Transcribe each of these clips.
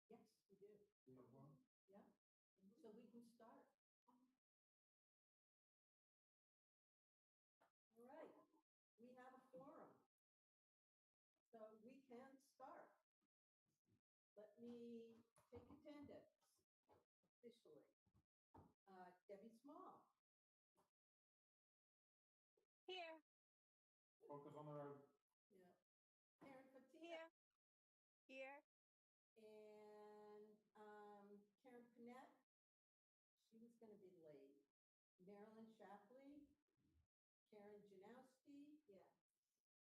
Yes, we do. Yeah, so we can start. All right, we have a forum, so we can start. Let me take attendance officially. Debbie Small. Here. Focus on the road. Yeah. Karen Fatia. Here. And Karen Panette. She's going to be late. Marilyn Shapley. Karen Janowski. Yes.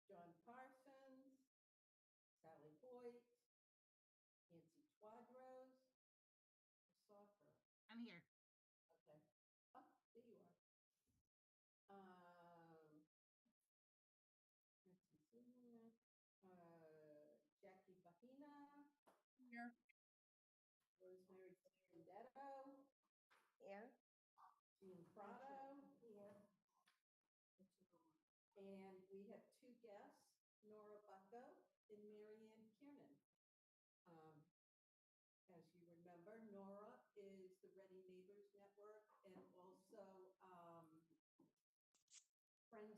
John Parsons. Sally Hoyt. Nancy Twadros. I saw her. I'm here. Okay. Oh, there you are. Jackie Bahina. Here. Rosemary Vendetto. Here. Jean Prado. Here. And we have two guests, Nora Bucko and Marianne Kiernan. As you remember, Nora is the Reading Neighbors Network and also Friends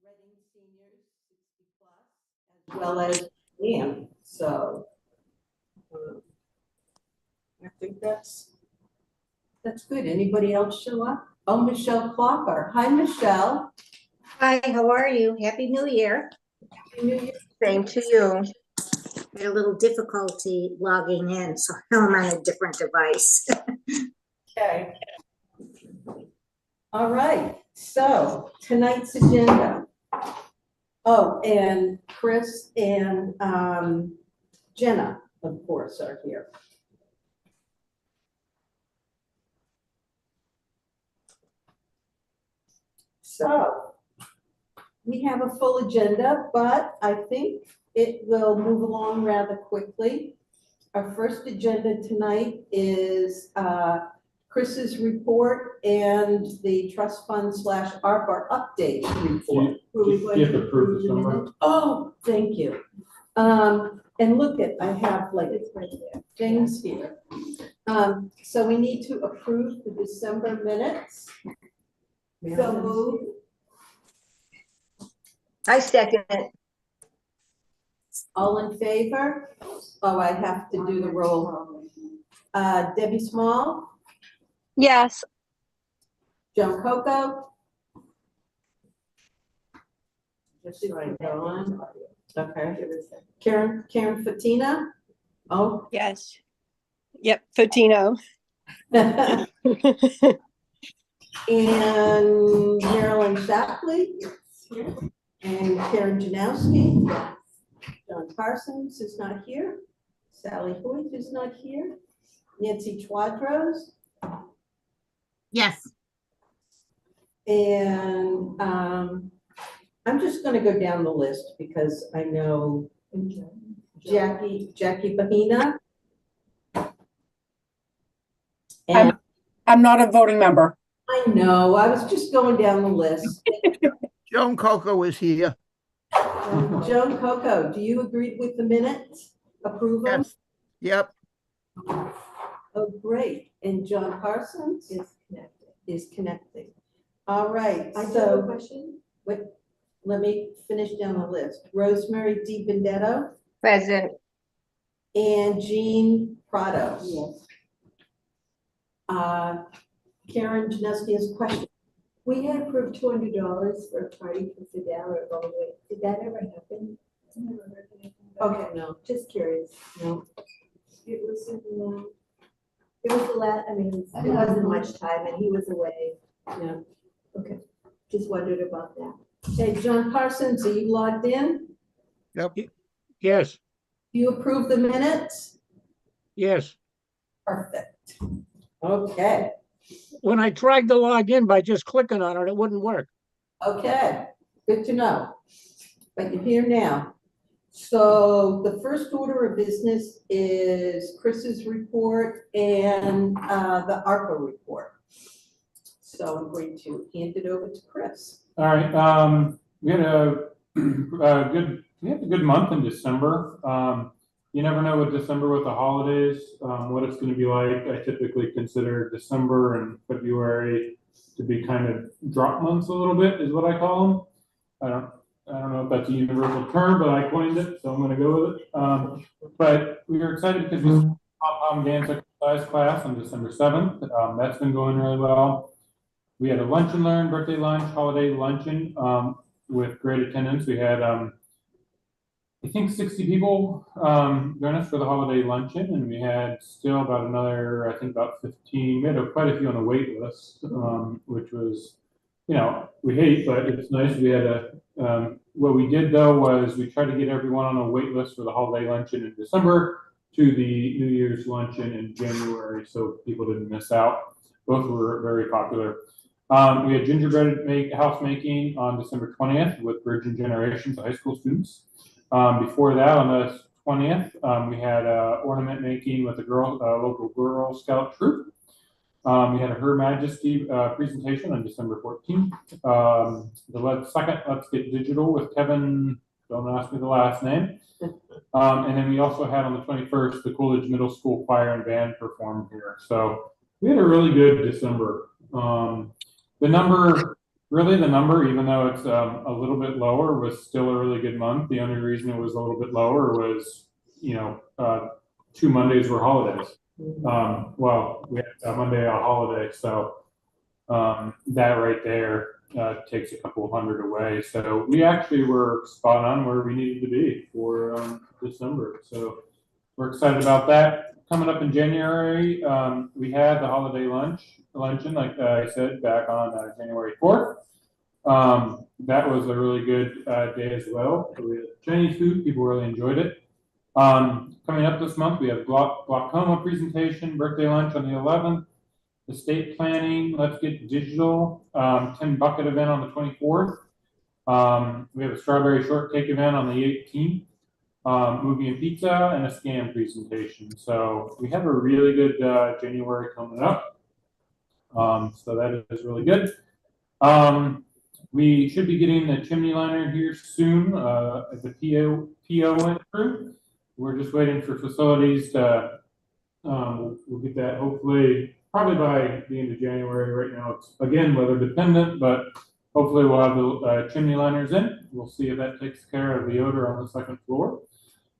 of Reading Seniors 60 plus, as well as Liam. So I think that's good. Anybody else show up? Oh, Michelle Clocker. Hi, Michelle. Hi, how are you? Happy New Year. Happy New Year. Same to you. I had a little difficulty logging in, so now I'm on a different device. Okay. All right. So tonight's agenda. Oh, and Chris and Jenna, of course, are here. So we have a full agenda, but I think it will move along rather quickly. Our first agenda tonight is Chris's report and the trust fund / ARPA update report. You have to approve the summary. Oh, thank you. And look at, I have like things here. So we need to approve the December minutes. So moved. I second it. All in favor? Oh, I have to do the roll. Debbie Small, Yes. Joan Coco. Just so I go on. Okay. Karen Fatina. Oh. Yes. Yep. Fatino. And Marilyn Shapley. And Karen Janowski. John Parsons is not here. Sally Hoyt is not here. Nancy Twadros. Yes. And I'm just going to go down the list because I know Jackie Bahina. And I'm not a voting member. I know, I was just going down the list. Joan Coco is here. Joan Coco, do you agree with the minutes? Approve them? Yes. Yep. Oh, great. And John Parsons is connecting. All right. I do So have a question. wait, let me finish down the list. Rosemary DiBendetto Present. and Jean Prado. Yes. Karen Janeski has a question. We had approved $200 for a party for Fidel or Boulder. Did that ever happen? I never heard anything about Okay, no, it. Just curious. no. It was the last, I mean, it wasn't much time and he was away. Yeah. Okay, just wondered about that. Hey, John Parsons, are you logged in? Yep. Yes, Do you approve the minutes? yes. Perfect. Okay, When I tried to log in by just clicking on it, it wouldn't work. okay, good to know. But you're here now. So the first order of business is Chris's report and the ARPA report. So I'm going to hand it over to Chris. All right, we had a good We have a good month in December. You never know with December with the holidays, what it's gonna be like. I typically consider December and February to be kind of drop months a little bit, is what I call them. I don't know if that's a universal term, but I coined it, so I'm gonna go with it. But we are excited because we pom-pom dance exercise class on December 7th. That's been going really well. We had a lunch and learn, birthday lunch, holiday luncheon, with great attendance. We had, I think 60 people join us for the holiday luncheon, and we had still about another, I think about 15. We had quite a few on the wait list, which was, you know, we hate, but it's nice. We had what we did though was we tried to get everyone on a wait list for the holiday luncheon in December to the New Year's luncheon in January, so people didn't miss out. Both were very popular. We had gingerbread house making on December 20th with Virgin Generations, high school students. Before that, on the 20th, we had ornament making with a local Girl Scout troop. We had a Her Majesty presentation on December 14th. The second, Let's Get Digital with Kevin, don't ask me the last name. And then we also had on the 21st, the Coolidge Middle School Choir and Band performed here. So we had a really good December. The number, even though it's a little bit lower, was still a really good month. The only reason it was a little bit lower was, 2 Mondays were holidays. Well, we had a Monday a holiday, so that right there takes a couple hundred away. So we actually were spot on where we needed to be for December. So we're excited about that. Coming up in January, we had the holiday luncheon, like I said, back on January 4th. That was a really good day as well. So we had Chinese food, people really enjoyed it. Coming up this month, we have glaucoma presentation, birthday lunch on the 11th, estate planning, Let's Get Digital, Tin Bucket event on the 24th. We have a strawberry shortcake event on the 18th. Movie and pizza, and a scam presentation. So we have a really good January coming up. So that is really good. We should be getting the chimney liner here soon. The PO went through. We're just waiting for facilities to, we'll get that hopefully, probably by the end of January. Right now it's, again, weather dependent, but hopefully we'll have the chimney liners in. We'll see if that takes care of the odor on the second floor.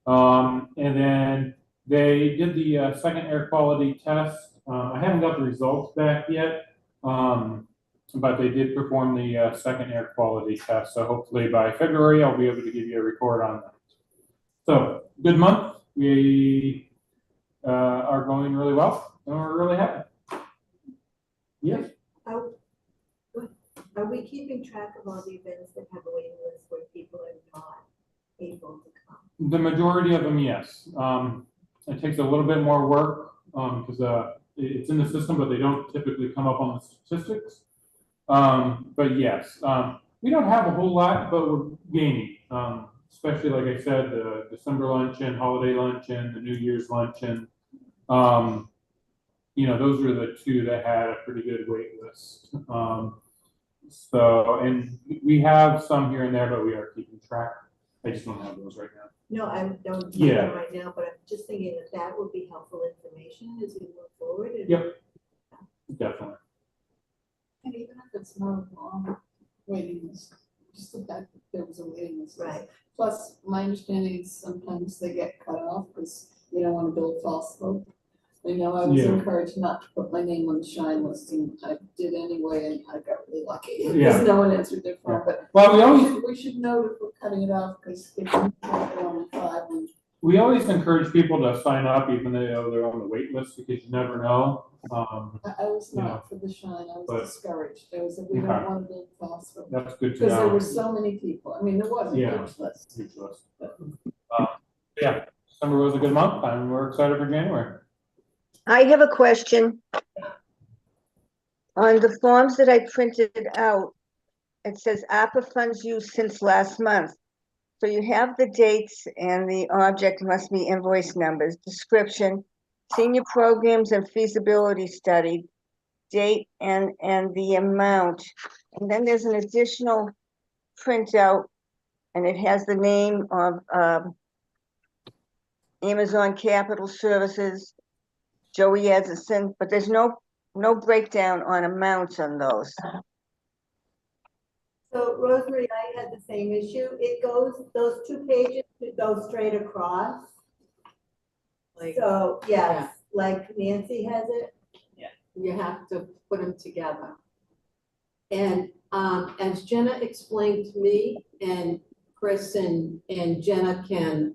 And then they did the second air quality test. I haven't got the results back yet, but they did perform the second air quality test. So hopefully by February, I'll be able to give you a report on that. So good month. We are going really well, and we're really happy. Yes. Are we keeping track of all the events that have a waiting list where people are not able to come? The majority of them, yes. It takes a little bit more work because it's in the system, but they don't typically come up on the statistics. But yes, we don't have a whole lot, but we're gaining. Especially, like I said, the December luncheon, holiday luncheon, the New Year's luncheon. Those were the two that had a pretty good wait list. And we have some here and there, but we are keeping track. I just don't have those right now. No, I don't Yeah. see them right now, but I'm just thinking that would be helpful information as we move forward. And Yep. Definitely. And even if it's not a long waiting list, just the fact that there was a waiting list. Right. Plus, my understanding is sometimes they get cut off because you don't want to build false hope. I know I was Yeah. encouraged not to put my name on the shine list, and I did anyway, and I got really lucky. Yeah. Because no one answered their phone, but Well, we should know that we're cutting it off, because if you have only 5, we always encourage people to sign up, even though they're on the wait list, because you never know. I was Yeah. not for the shine, I was But- discouraged. I was like, we don't Okay. want to build false hope. That's good to Because there know. were so many people. I mean, there was a Yeah. huge list. Huge list. Yeah, December was a good month, and we're excited for January. I have a question. On the forms that I printed out, it says ARPA funds used since last month. So you have the dates and the object must be invoice numbers, description, senior programs and feasibility study, date and the amount. And then there's an additional printout And it has the name of Amazon Capital Services, Joey Edison, but there's no breakdown on amounts on those. So Rosemary, I had the same issue. It goes, those 2 pages go straight across. Like, So, yes, like Nancy has it. you have to put them together. And as Jenna explained to me, and Chris and Jenna can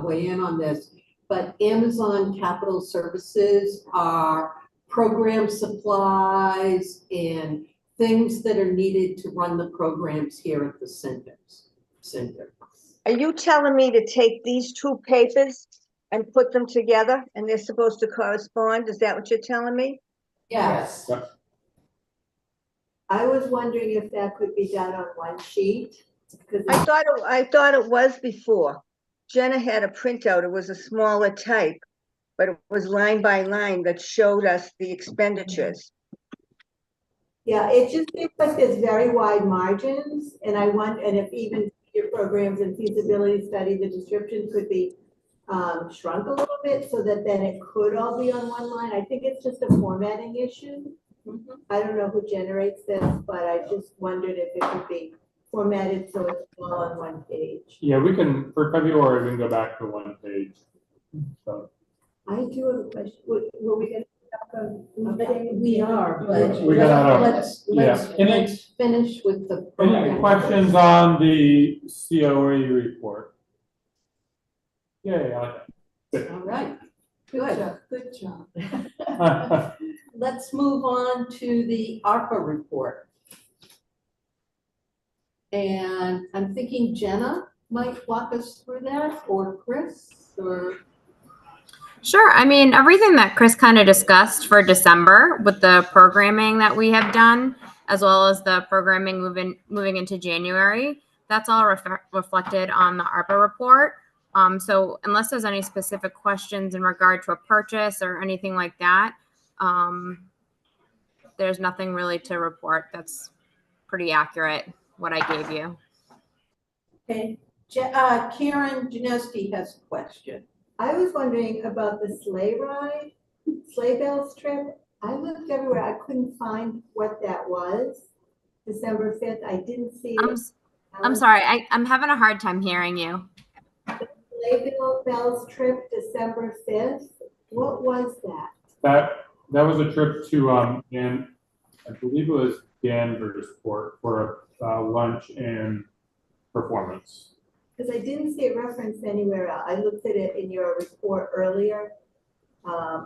weigh in on this, but Amazon Capital Services are program supplies and things that are needed to run the programs here at the center. Are you telling me to take these 2 papers and put them together and they're supposed to correspond? Is that what you're telling me? Yes. I was wondering if that could be done on one sheet, because I thought it was before. Jenna had a printout. It was a smaller type, but it was line by line that showed us the expenditures. yeah, it just seems like there's very wide margins, and I want, and if even your programs and feasibility study, the description could be shrunk a little bit so that then it could all be on one line. I think it's just a formatting issue. I don't know who generates this, but I just wondered if it could be formatted so it's all on one page. Yeah, we can, for February, we can go back to 1 page. So, I do have a question. Were we gonna talk on? We are, but We got let's finish with the. any program. questions on the COE report? Yeah, I like All right, Good good. job. that. Let's move on to the ARPA report. And I'm thinking Jenna might walk us through that, or Chris, or. Sure. I mean, everything that Chris kind of discussed for December with the programming that we have done, as well as the programming moving into January, that's all reflected on the ARPA report. So unless there's any specific questions in regard to a purchase or anything like that, there's nothing really to report. That's pretty accurate, what I gave you. Okay, Karen Janeski has a question. I was wondering about the sleigh bells trip. I looked everywhere. I couldn't find what that was. December 5th. I didn't see it. I'm sorry. I'm having a hard time hearing you. Sleigh bells trip, December 5th. What was that? That was a trip to, and I believe it was Danversport for a lunch and performance. Because I didn't see it referenced anywhere else. I looked at it in your report earlier,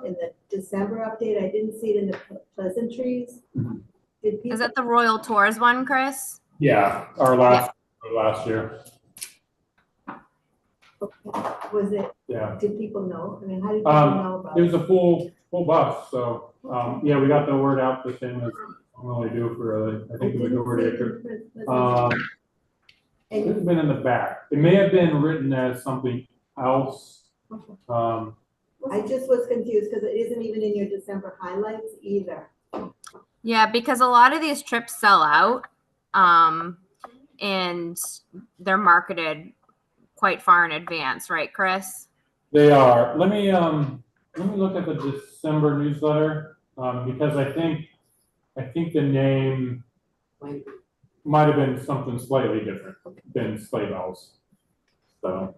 in the December update. I didn't see it in the pleasantries. Mhm. Did people? Is that the Royal Tours one, Chris? Yeah, our last year. Was it? Yeah. Did people know? I mean, how did people know about It it? was a full bus, so, yeah, we got the word out the same as we normally do for, I think the majority of trips. It would have been in the back. It may have been written as something else. I just was confused because it isn't even in your December highlights either. Yeah, because a lot of these trips sell out, and they're marketed quite far in advance, right, Chris? They are. Let me look at the December newsletter, because I think the name might have been something slightly different than sleigh bells. So.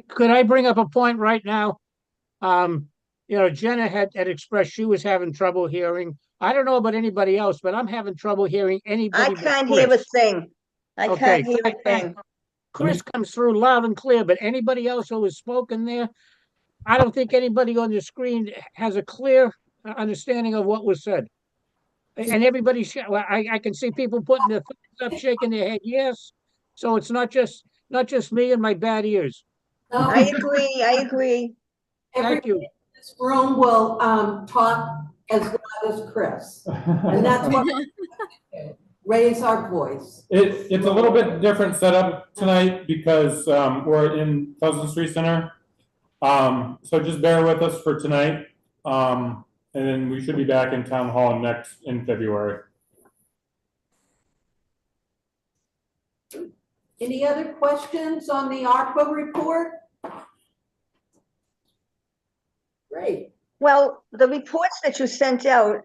Could I bring up a point right now? Jenna had expressed she was having trouble hearing. I don't know about anybody else, but I'm having trouble hearing anybody. I but can't hear a Chris. thing. I Okay, can't hear a thing. Chris comes through loud and clear, but anybody else who was spoken there, I don't think anybody on the screen has a clear understanding of what was said. And everybody, I can see people putting their thumbs up, shaking their head, yes. So it's not just me and my bad ears. I agree. Thank you. Everybody in this room will talk as loud as Chris, and that's what we do. Raise our voice. It's a little bit different setup tonight because we're in Pleasant Street Center. So just bear with us for tonight. And then we should be back in Town Hall in February. Any other questions on the ARPA report? Great. Well, the reports that you sent out,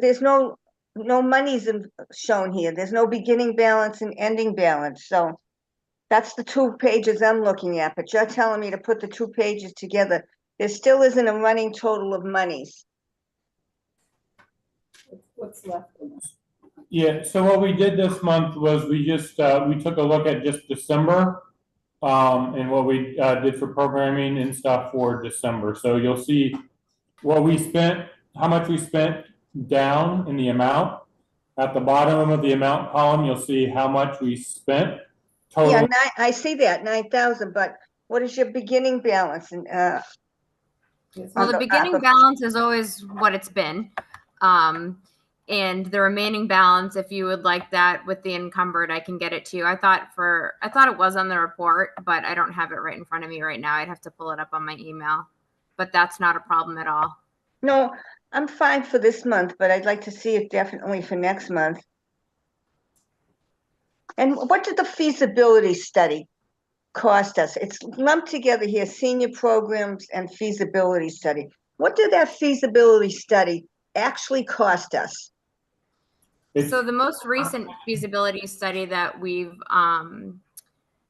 there's no monies shown here. There's no beginning balance and ending balance, so that's the 2 pages I'm looking at, but you're telling me to put the 2 pages together. There still isn't a running total of monies. What's left in it? Yeah, so what we did this month was we just, we took a look at just December, and what we, did for programming and stuff for December. So you'll see what we spent, how much we spent down in the amount. At the bottom of the amount column, you'll see how much we spent total. Yeah, I see that, 9,000, but what is your beginning balance? And, Well, the the beginning ARPA. balance is always what it's been. And the remaining balance, if you would like that with the encumbered, I can get it to you. I thought it was on the report, but I don't have it right in front of me right now. I'd have to pull it up on my email, but that's not a problem at all. No, I'm fine for this month, but I'd like to see it definitely for next month. And what did the feasibility study cost us? It's lumped together here, senior programs and feasibility study. What did that feasibility study actually cost us? So the most recent feasibility study that we've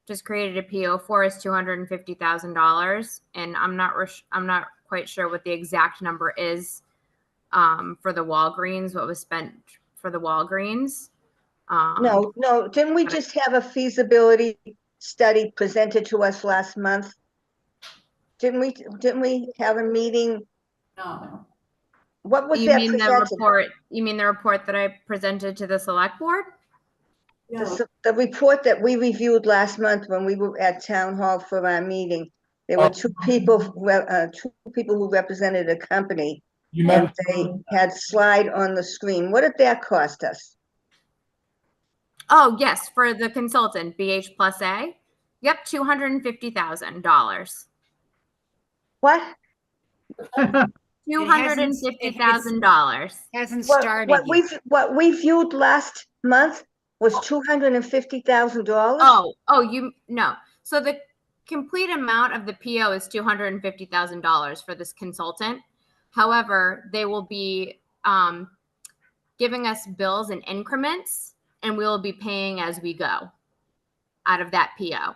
just created a PO for is $250,000, and I'm not quite sure what the exact number is for the Walgreens. What was spent for the Walgreens? No, didn't we just have a feasibility study presented to us last month? Didn't we have a meeting? No. What was You that mean the presented? report? You mean the report that I presented to the select board? No, The report that we reviewed last month when we were at town hall for our meeting. There were 2 people, 2 people who represented a company, You and meant, they had slide on the screen. What did that cost us? Oh, yes, for the consultant, BH plus A. Yep, $250,000. What? $250,000. Hasn't started yet. What we viewed last month was $250,000? You no. So the complete amount of the PO is $250,000 for this consultant. However, they will be giving us bills in increments, and we will be paying as we go out of that PO.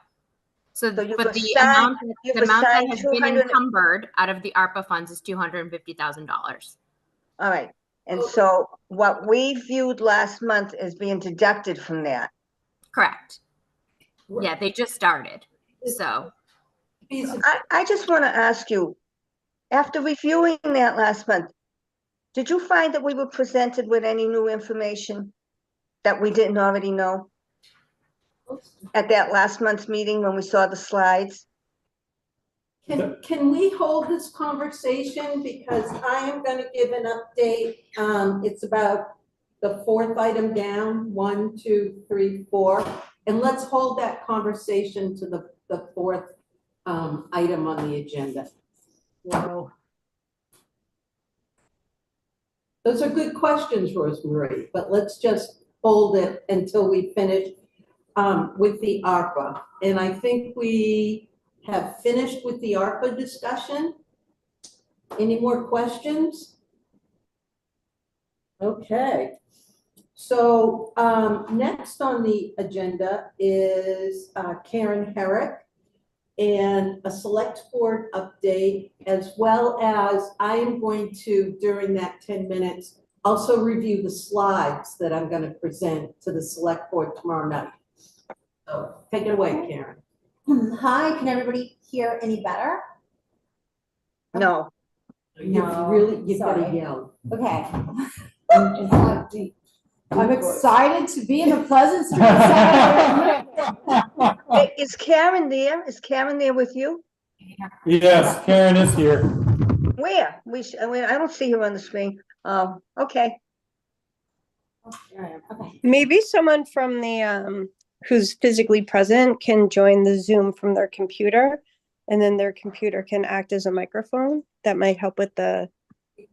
So, So you've but the assigned- amount you've that assigned has been 200 encumbered out of the ARPA funds is $250,000. All right, and so what we viewed last month is being deducted from that. Correct. Yeah, they just started. So I just want to ask you, after reviewing that last month, did you find that we were presented with any new information that we didn't already know at that last month's meeting when we saw the slides? Can we hold this conversation, because I am gonna give an update, it's about the 4th item down, 1, 2, 3, 4. And let's hold that conversation to the 4th item on the agenda. Well, Those are good questions, Rosemarie, but let's just hold it until we finish with the ARPA. And I think we have finished with the ARPA discussion. Any more questions? Okay. So next on the agenda is Karen Herrick and a select board update, as well as I am going to, during that 10 minutes, also review the slides that I'm going to present to the select board tomorrow night. So take it away, Karen. Hi, can everybody hear any better? No, You've gotta sorry. yell. Okay. I'm excited to be in the Pleasant Street. Center. Hey, is Karen there? Is Karen there with you? yes, Karen is here. Where? I don't see her on the screen. Oh, okay. Okay. Maybe someone from the who's physically present can join the Zoom from their computer, and then their computer can act as a microphone. That might help with the.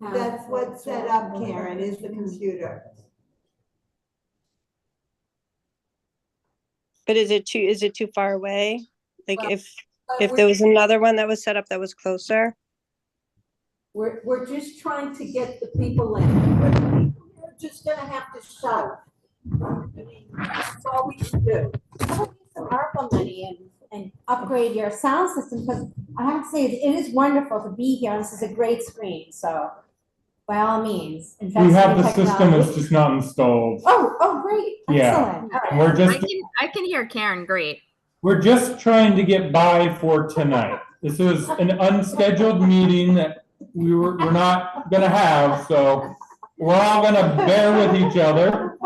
That's what's set up, Karen, is the computer. But is it too far away? Like Well, if But there was another one that was set up that was closer? we're just trying to get the people in, but we're just gonna have to shout. I mean, that's all we can do. Some ARPA money and upgrade your sound system, because I have to say, it is wonderful to be here, and this is a great screen, so by all means, invest We in have the system, technology. it's just not installed. Oh, great, Yeah. excellent, all right. And we're I can hear Karen great. we're just trying to get by for tonight. This was an unscheduled meeting that we're not gonna have, so we're all gonna bear with each other,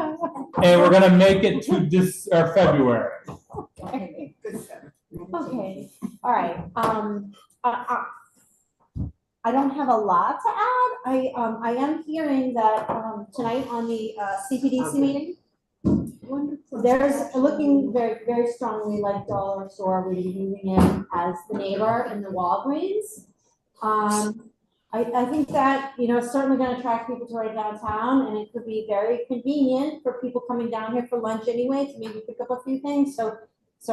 and we're gonna make it to February. Okay, okay, all right, I don't have a lot to add. I am hearing that, tonight on the, CPDC meeting, there's looking very, very strongly like Dollar Store would be moving in as the neighbor in the Walgreens. I think that, it's certainly gonna attract people to our downtown, and it could be very convenient for people coming down here for lunch anyway, to maybe pick up a few things, so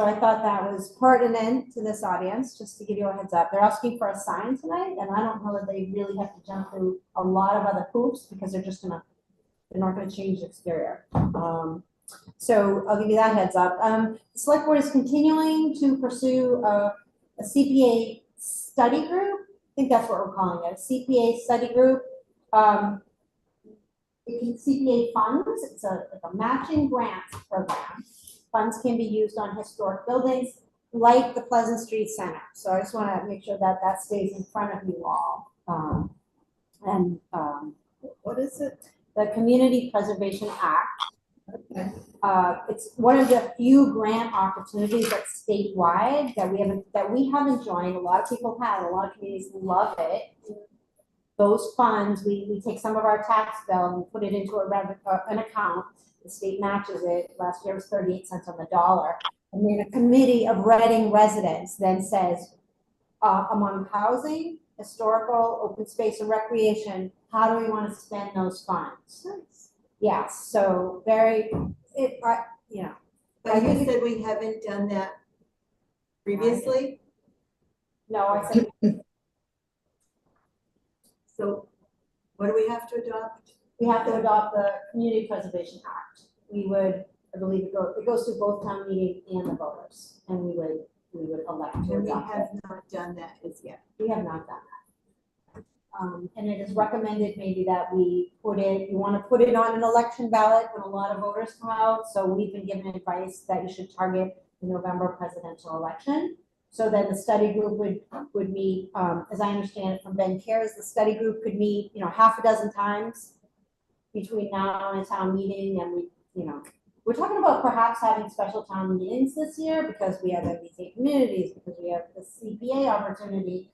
I thought that was pertinent to this audience, just to give you a heads up. They're asking for a sign tonight, and I don't know that they really have to jump through a lot of other hoops, because they're not gonna change the exterior. So I'll give you that heads up. The select board is continuing to pursue a CPA study group. I think that's what we're calling it, a CPA study group. CPA funds, it's like a matching grants program. Funds can be used on historic buildings like the Pleasant Street Center. So I just want to make sure that that stays in front of you all. What is it? The Community Preservation Act. It's one of the few grant opportunities that's statewide that we haven't joined. A lot of people have. A lot of communities love it. Those funds, we take some of our tax bill and we put it into an account. The state matches it. Last year was 38 cents on the dollar. And then a committee of Reading residents then says, among housing, historical, open space, and recreation, how do we want to spend those funds? Nice. Yes, so But you said we haven't done that previously? No, I said. So what do we have to adopt? We have to adopt the Community Preservation Act. We would, I believe it goes through both town meeting and the voters, and we would elect to And we adopt have it. not done that as yet. We have not done that. And it is recommended maybe that we want to put it on an election ballot when a lot of voters come out. So we've been given advice that you should target the November presidential election. So then the study group would meet, as I understand it from Ben Cares, the study group could meet, half a dozen times between now and a town meeting. And we're talking about perhaps having special town meetings this year because we have MBTA communities, because we have the CPA opportunity.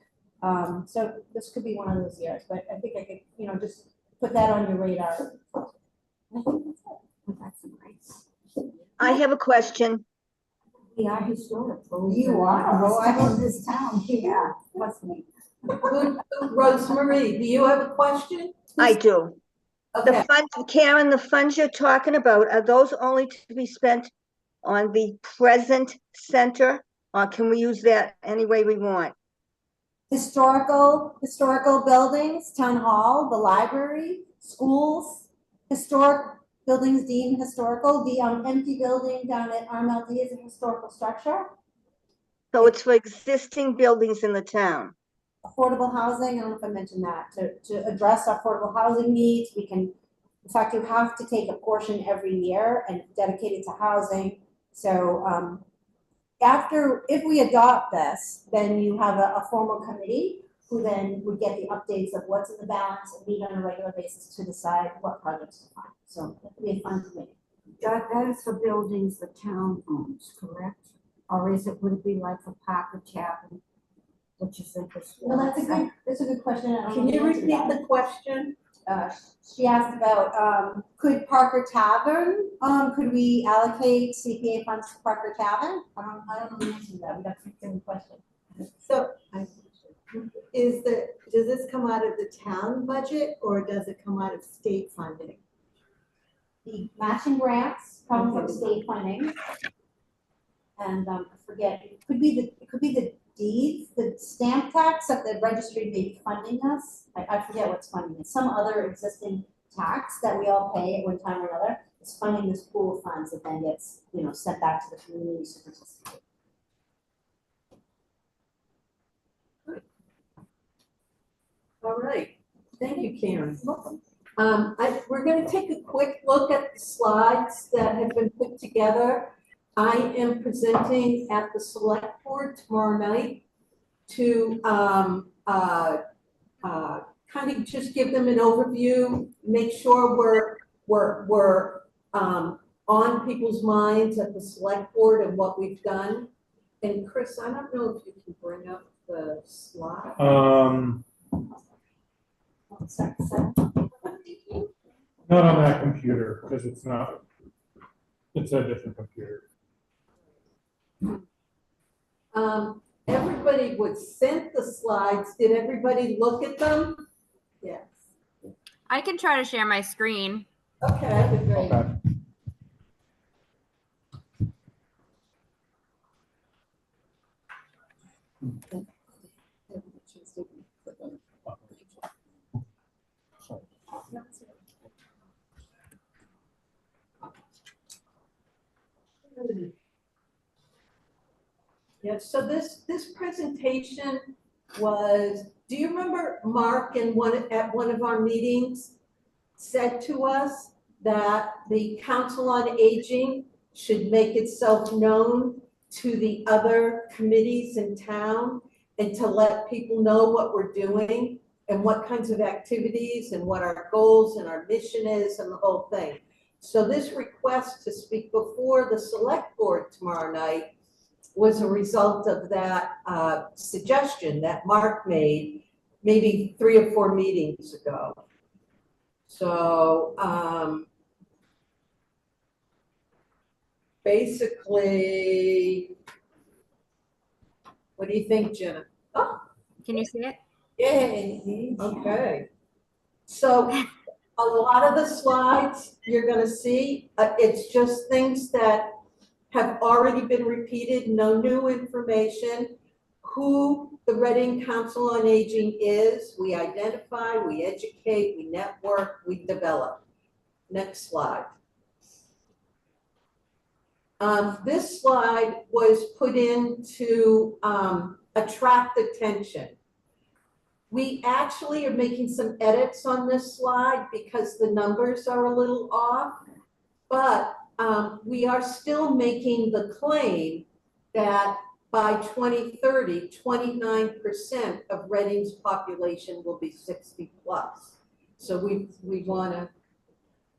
So this could be one of those years, but I think I could, just put that on your radar. I think that's it. That's nice. I have a question. We are historical. You are. Oh, I love this town. Yeah, trust me. Rosemarie, do you have a question? I do. Okay. The funds, Karen, the funds you're talking about, are those only to be spent on the present center? Or can we use that any way we want? Historical buildings, town hall, the library, schools, historic buildings deemed historical. The empty building down at RMLD is a historical structure. So it's for existing buildings in the town. Affordable housing, I don't know if I mentioned that, to address our affordable housing needs. We can, in fact, you have to take a portion every year and dedicate it to housing. So if we adopt this, then you have a formal committee who then would get the updates of what's in the balance and meet on a regular basis to decide what projects to fund. So it would be a fun committee. That is for buildings the town owns, correct? Or would it be like for Parker Tavern, which is interesting? Well, that's a good question. Can you repeat the question? She asked about, could Parker Tavern, could we allocate CPA funds to Parker Tavern? I don't know the answer to that. That's a good question. So does this come out of the town budget or does it come out of state funding? The matching grants come from state funding. and I forget, it could be the deeds, the stamp tax that the registry may be funding us. I forget what's funding it, some other existing tax that we all pay at one time or another is funding this pool of funds that then gets, sent back to the communities to participate. All right, thank you, Karen. We're gonna take a quick look at the slides that have been put together. I am presenting at the select board tomorrow night to, kind of just give them an overview, make sure we're on people's minds at the select board and what we've done. And Chris, I don't know if you can bring up the slide. Not on that computer, because it's a different computer. Everybody was sent the slides. Did everybody look at them? Yes. I can try to share my screen. Okay, great. Okay. Yeah, so this presentation was, do you remember Mark at one of our meetings said to us that the Council on Aging should make itself known to the other committees in town and to let people know what we're doing and what kinds of activities and what our goals and our mission is and the whole thing. So this request to speak before the select board tomorrow night was a result of that suggestion that Mark made maybe 3 or 4 meetings ago. So basically, what do you think, Jenna? Oh, Can you see it? yay, okay. So a lot of the slides you're gonna see, it's just things that have already been repeated, no new information. Who the Reading Council on Aging is, we identify, we educate, we network, we develop. Next slide. This slide was put in to attract attention. We actually are making some edits on this slide because the numbers are a little off, but we are still making the claim that by 2030, 29% of Reading's population will be 60 plus. So we wanna,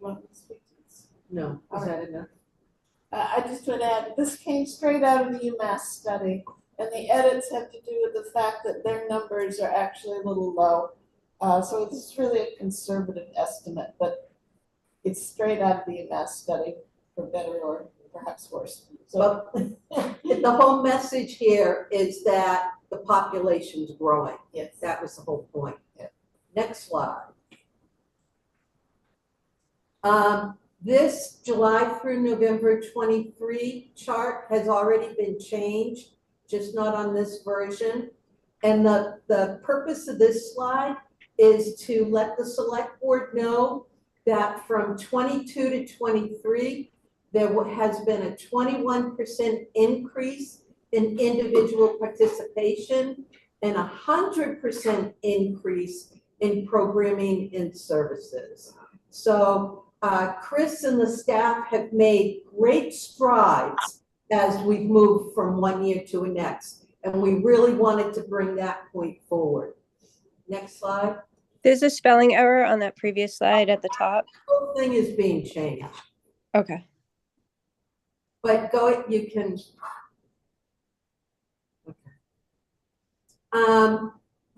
no, is that enough? I just would add, this came straight out of the UMass study, and the edits have to do with the fact that their numbers are actually a little low. So this is really a conservative estimate, but it's straight out of the UMass study, for better or perhaps worse. So The whole message here is that the population's growing. yes, That was the whole point. Yeah. Next slide. This July through November 23 chart has already been changed, just not on this version. And the purpose of this slide is to let the select board know that from 22 to 23, there has been a 21% increase in individual participation and 100% increase in programming and services. So Chris and the staff have made great strides as we've moved from one year to the next. And we really wanted to bring that point forward. Next slide. There's a spelling error on that previous slide at the top. The whole thing is being changed. Okay. But you can.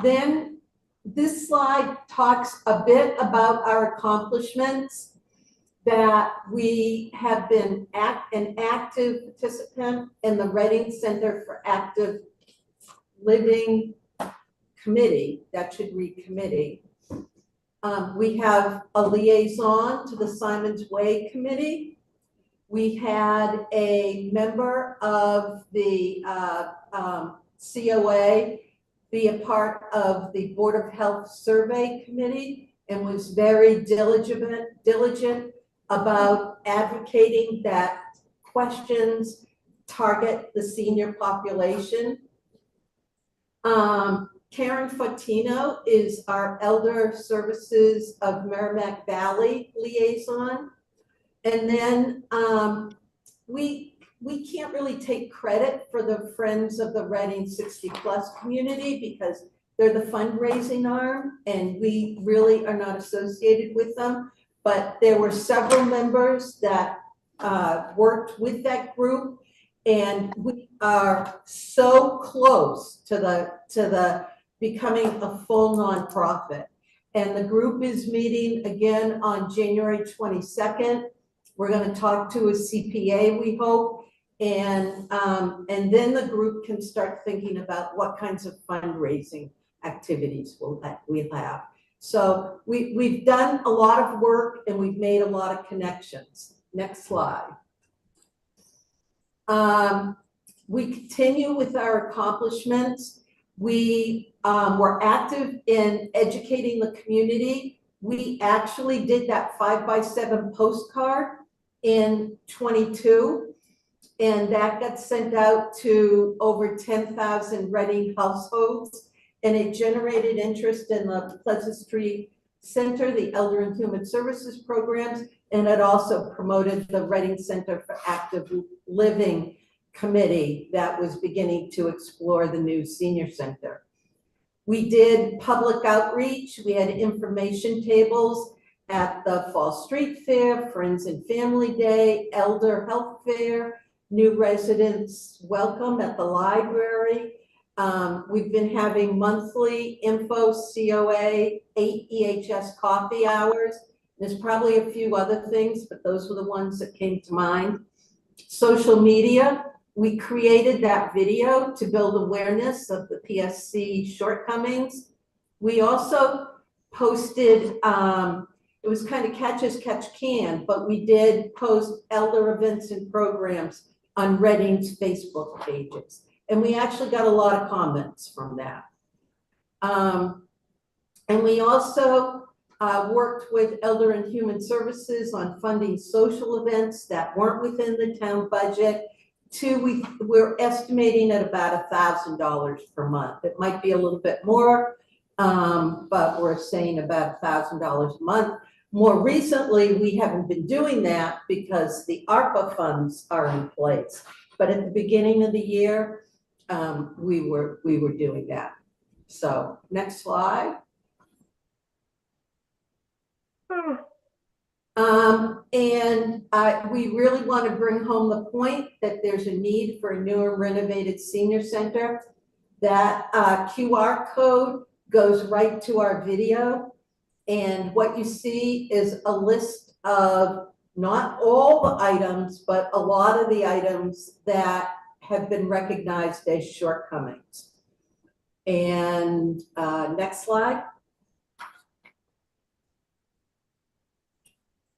Then this slide talks a bit about our accomplishments, that we have been an active participant in the Reading Center for Active Living Committee. That should read committee. We have a liaison to the Simon's Way Committee. We had a member of the COA be a part of the Board of Health Survey Committee and was very diligent about advocating that questions target the senior population. Karen Fortino is our Elder Services of Merrimack Valley liaison. And then we can't really take credit for the Friends of the Reading 60+ community because they're the fundraising arm and we really are not associated with them. But there were several members that worked with that group, and we are so close to the becoming a full nonprofit. And the group is meeting again on January 22nd. We're going to talk to a CPA, we hope, and then the group can start thinking about what kinds of fundraising activities we'll have. So we've done a lot of work and we've made a lot of connections. Next slide. We continue with our accomplishments. We were active in educating the community. We actually did that 5x7 postcard in 22, and that got sent out to over 10,000 Reading households, and it generated interest in the Pleasant Street Center, the Elder and Human Services programs, and it also promoted the Reading Center for Active Living committee that was beginning to explore the new senior center. We did public outreach. We had information tables at the Fall Street Fair, Friends and Family Day, Elder Health Fair, new residents welcome at the library. We've been having monthly info COA, 8 EHS coffee hours. There's probably a few other things, but those were the ones that came to mind. Social media, we created that video to build awareness of the PSC shortcomings. We also posted, it was kind of catch as catch can, but we did post elder events and programs on Reading's Facebook pages. And we actually got a lot of comments from that. And we also worked with Elder and Human Services on funding social events that weren't within the town budget. We're estimating at about $1,000 per month. It might be a little bit more, but we're saying about $1,000 a month. More recently, we haven't been doing that because the ARPA funds are in place. But at the beginning of the year, we were doing that. So next slide. We really want to bring home the point that there's a need for a newer renovated senior center. That QR code goes right to our video. And what you see is a list of not all the items, but a lot of the items that have been recognized as shortcomings. And next slide.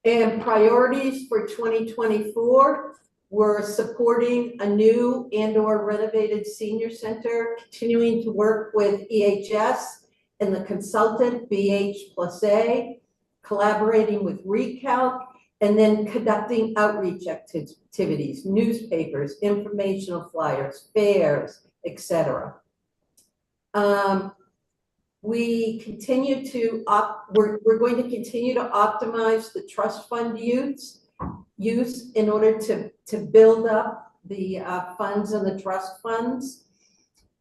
And priorities for 2024, we're supporting a new and/or renovated senior center, continuing to work with EHS and the consultant BH+A, collaborating with Recalc, and then conducting outreach activities, newspapers, informational flyers, fairs, etc. We continue to we're going to continue to optimize the trust fund use in order to build up the funds and the trust funds.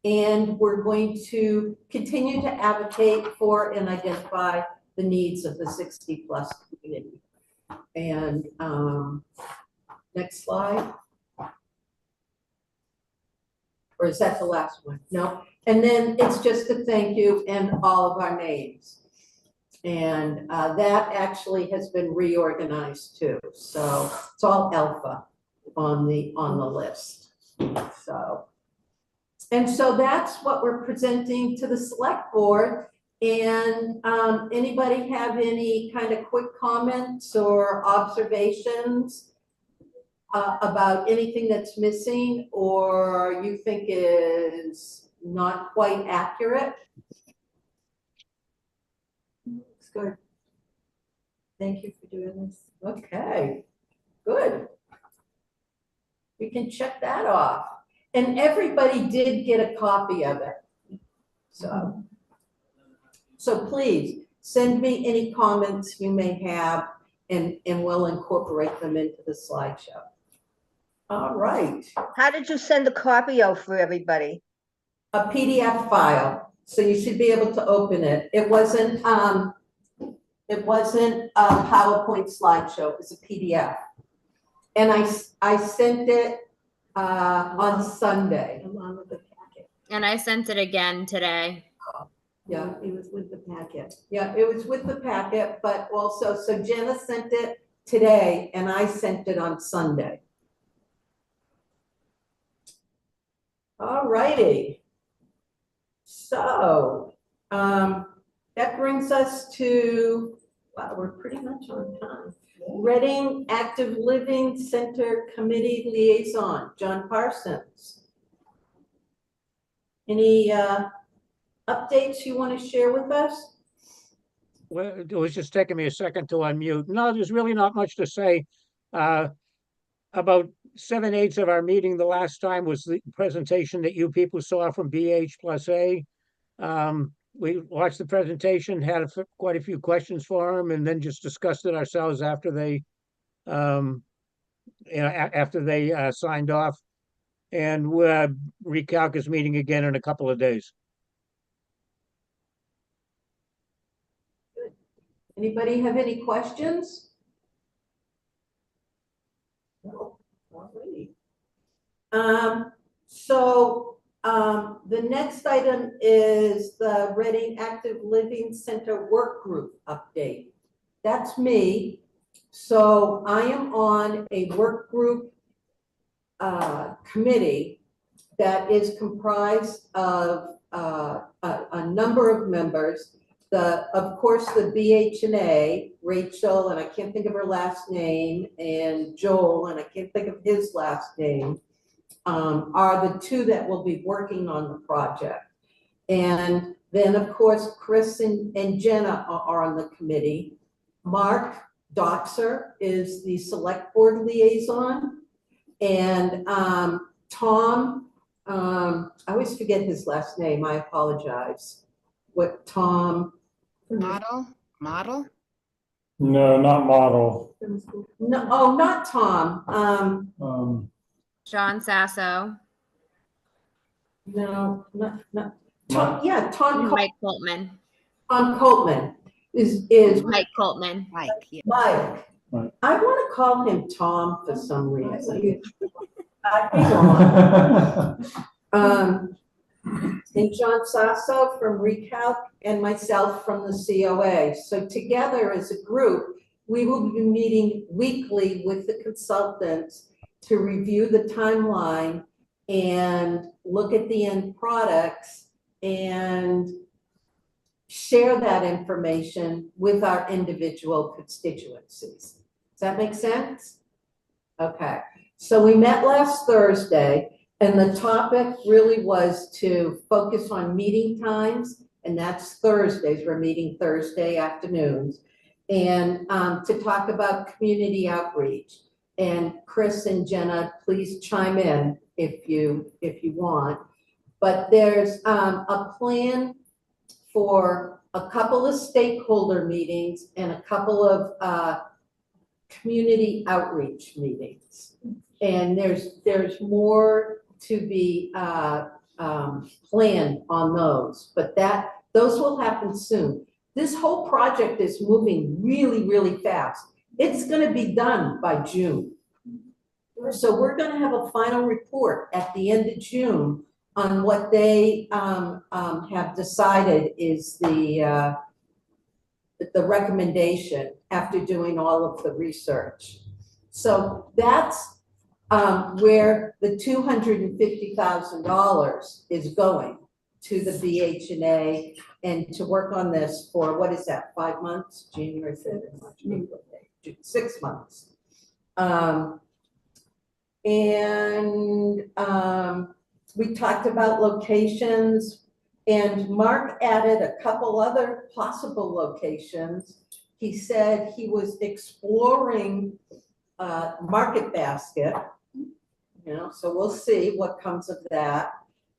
And we're going to continue to advocate for and identify the needs of the 60+ community. And next slide. Or is that the last one? No. And then it's just a thank you and all of our names. And that actually has been reorganized too. So it's all alpha on the list. So that's what we're presenting to the select board. And anybody have any kind of quick comments or observations? about anything that's missing or you think is not quite accurate? Looks good. Thank you for doing this. Okay, good. We can check that off. And everybody did get a copy of it. So please send me any comments you may have and we'll incorporate them into the slideshow. All right, How did you send the copy out for everybody? a PDF file, so you should be able to open it. It wasn't a PowerPoint slideshow, it was a PDF. And I sent it on Sunday. Along with the packet. And I sent it again today. Yeah. It was with the packet. Yeah, it was with the packet, but also, so Jenna sent it today and I sent it on Sunday. All righty. So, that brings us to, wow, we're pretty much on time. Reading Active Living Center Committee Liaison, John Parsons. Any updates you want to share with us? Well, it was just taking me a second to unmute. No, there's really not much to say. About 7/8 of our meeting the last time was the presentation that you people saw from BH+A. We watched the presentation, had quite a few questions for them, and then just discussed it ourselves after they, signed off. And Recalc is meeting again in a couple of days. Anybody have any questions? No, alrighty. The next item is the Reading Active Living Center Work Group update. That's me. So I am on a work group committee that is comprised of a number of members. Of course, the BHNA, Rachel, and I can't think of her last name, and Joel, and I can't think of his last name, are the two that will be working on the project. And then, of course, Chris and Jenna are on the committee. Mark Doxer is the select board liaison. And Tom, I always forget his last name, I apologize. What Tom? Model? No, not model. No, oh, not Tom. John Sasso. No, not Tom. Yeah, Tom. Mike Coltman. Tom Coltman is Mike Coltman. Mike, yeah. Mike. Right. I want to call him Tom for some reason. And John Sasso from Recalc and myself from the COA. So together as a group, we will be meeting weekly with the consultants to review the timeline and look at the end products and share that information with our individual constituencies. Does that make sense? Okay, so we met last Thursday and the topic really was to focus on meeting times, and that's Thursdays. We're meeting Thursday afternoons, and to talk about community outreach. And Chris and Jenna, please chime in if you want. But there's a plan for a couple of stakeholder meetings and a couple of community outreach meetings. And there's more to be planned on those, but those will happen soon. This whole project is moving really, really fast. It's going to be done by June. So we're going to have a final report at the end of June on what they have decided is the recommendation after doing all of the research. So that's where the $250,000 is going to the BHNA and to work on this for, what is that, 5 months? January, February, March, April, May, June, 6 months. And we talked about locations, and Mark added a couple other possible locations. He said he was exploring Market Basket, so we'll see what comes of that.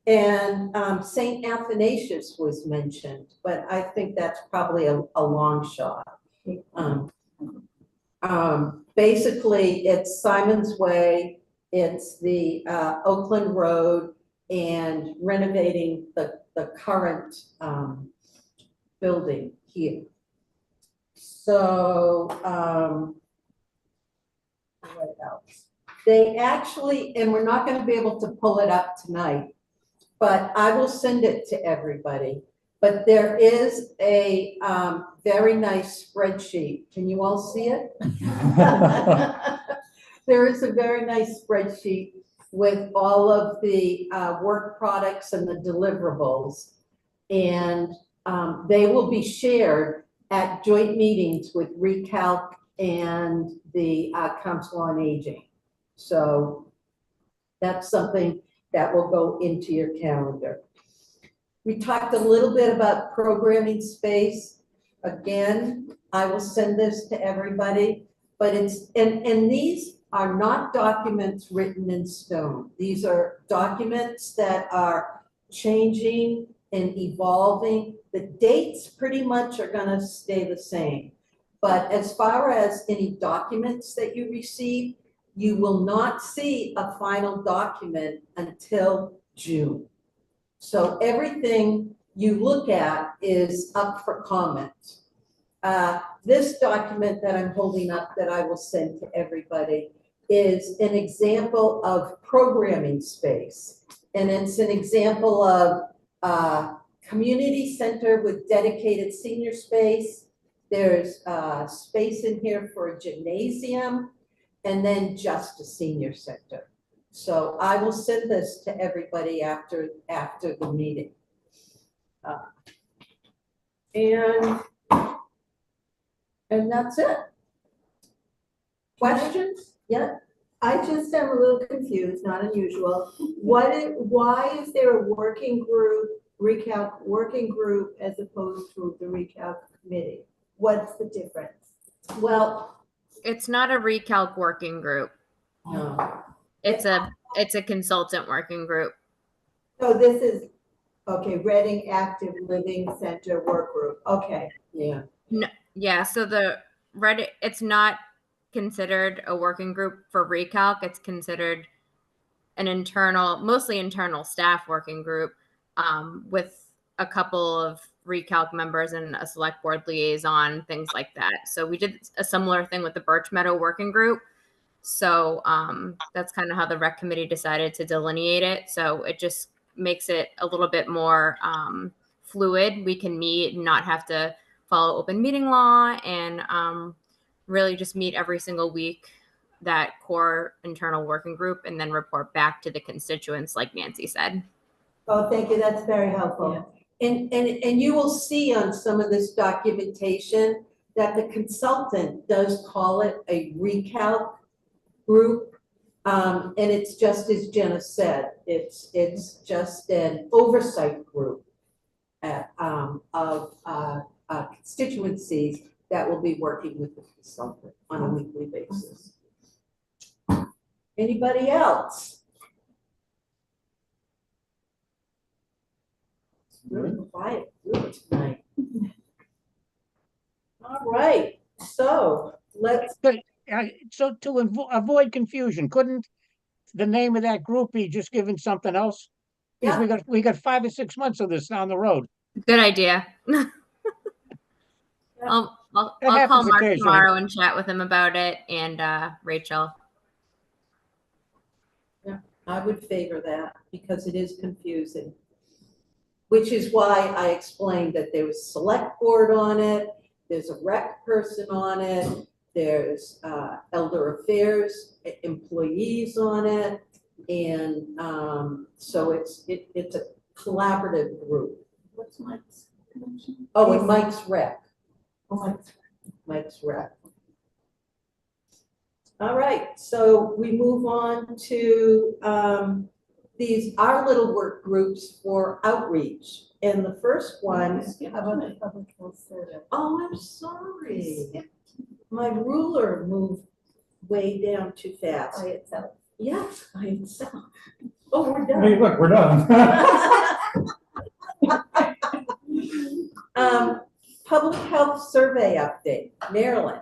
And St. Athanasius was mentioned, but I think that's probably a long shot. Basically, it's Simon's Way, it's the Oakland Road, and renovating the current building here. So, what else? They actually, and we're not gonna be able to pull it up tonight, but I will send it to everybody. But there is a very nice spreadsheet. Can you all see it? There is a very nice spreadsheet with all of the work products and the deliverables. And they will be shared at joint meetings with Recalc and the Council on Aging. So that's something that will go into your calendar. We talked a little bit about programming space. Again, I will send this to everybody, but it's, and these are not documents written in stone. These are documents that are changing and evolving. The dates pretty much are gonna stay the same. But as far as any documents that you receive, you will not see a final document until June. So everything you look at is up for comment. This document that I'm holding up that I will send to everybody is an example of programming space. And it's an example of community center with dedicated senior space. There's space in here for a gymnasium, and then just a senior center. So I will send this to everybody after the meeting. And that's it. Questions? Yeah. I just am a little confused, not unusual. Why is there a working group, Recalc working group, as opposed to the Recalc committee? What's the difference? Well, It's not a Recalc working group. no. It's a consultant working group. So this is, okay, Reading Active Living Center Work Group, okay. Yeah. No, yeah, so it's not considered a working group for Recalc. It's considered an mostly internal staff working group with a couple of Recalc members and a select board liaison, things like that. So we did a similar thing with the Birch Meadow working group. So that's kind of how the rec committee decided to delineate it. So it just makes it a little bit more fluid. We can meet and not have to follow open meeting law, and really just meet every single week, that core internal working group, and then report back to the constituents, like Nancy said. Oh, thank you, that's very helpful. And you will see on some of this documentation that the consultant does call it a Recalc group. And it's just as Jenna said, it's just an oversight group of constituencies that will be working with the consultant on a weekly basis. Anybody else? It's really quiet group tonight. All right, so let's. So to avoid confusion, couldn't the name of that group be just given something else? Because we got 5 or 6 months of this down the road. Good idea. I'll call Mark tomorrow and chat with him about it, and Rachel. Yeah, I would favor that because it is confusing. Which is why I explained that there was select board on it, there's a rec person on it, there's elder affairs employees on it, and so it's a collaborative group. What's Mike's connection? Oh, and Mike's rec. Oh, Mike's rec. All right, so we move on to our little work groups for outreach. And the first one, How about the public health survey? oh, I'm sorry. My ruler moved way down too fast. By itself. Yeah, by itself. Oh, we're Hey, done. look, we're done. Public health survey update, Marilyn.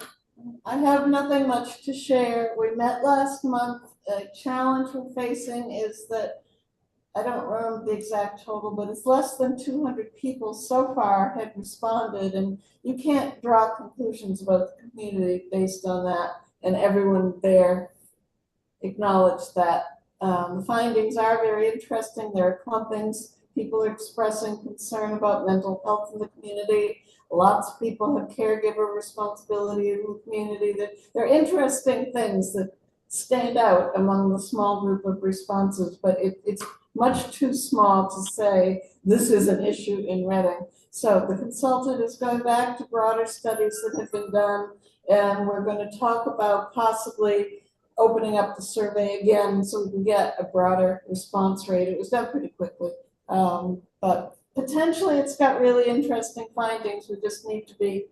I have nothing much to share. We met last month. A challenge we're facing is that, I don't remember the exact total, but it's less than 200 people so far had responded, and you can't draw conclusions about the community based on that, and everyone there acknowledged that. The findings are very interesting. There are clumpings. People are expressing concern about mental health in the community. Lots of people have caregiver responsibility in the community. There are interesting things that stand out among the small group of responses, but it's much too small to say this is an issue in Reading. So the consultant is going back to broader studies that have been done, and we're going to talk about possibly opening up the survey again so we can get a broader response rate. It was done pretty quickly, but potentially it's got really interesting findings. We just need to be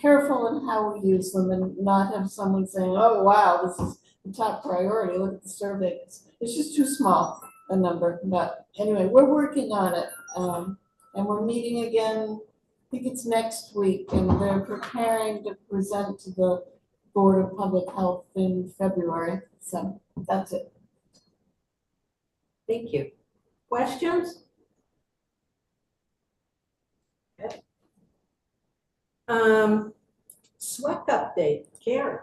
careful in how we use them and not have someone saying, oh, wow, this is the top priority. Look at the survey. It's just too small a number. But anyway, we're working on it. And we're meeting again, I think it's next week, and they're preparing to present to the Board of Public Health in February. So that's it. Thank you. Questions? Okay. SWEC update, Karen.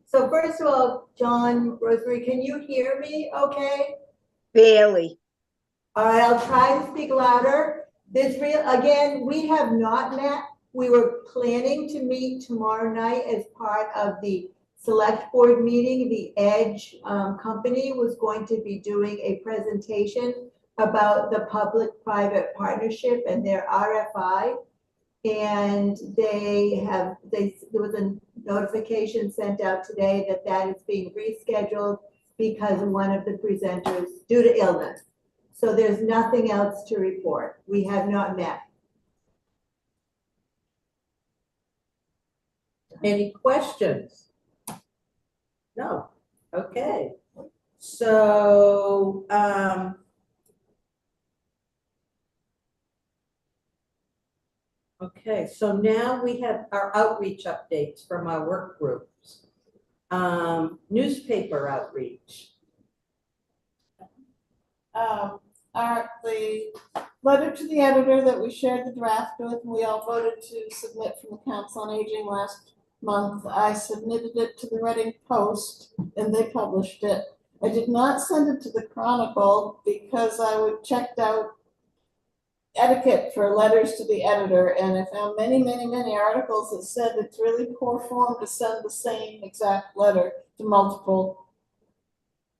So first of all, John, Rosemary, can you hear me okay? Barely. All right, I'll try to speak louder. Again, we have not met. We were planning to meet tomorrow night as part of the select board meeting. The Edge company was going to be doing a presentation about the public-private partnership and their RFI. And there was a notification sent out today that that is being rescheduled because one of the presenters due to illness. So there's nothing else to report. We have not met. Any questions? No. Okay. So, okay, so now we have our outreach updates from our work groups. Newspaper outreach. The letter to the editor that we shared the draft with, and we all voted to submit from the Council on Aging last month. I submitted it to the Reading Post and they published it. I did not send it to the Chronicle because I would checked out etiquette for letters to the editor, and I found many, many, many articles that said it's really poor form to send the same exact letter to multiple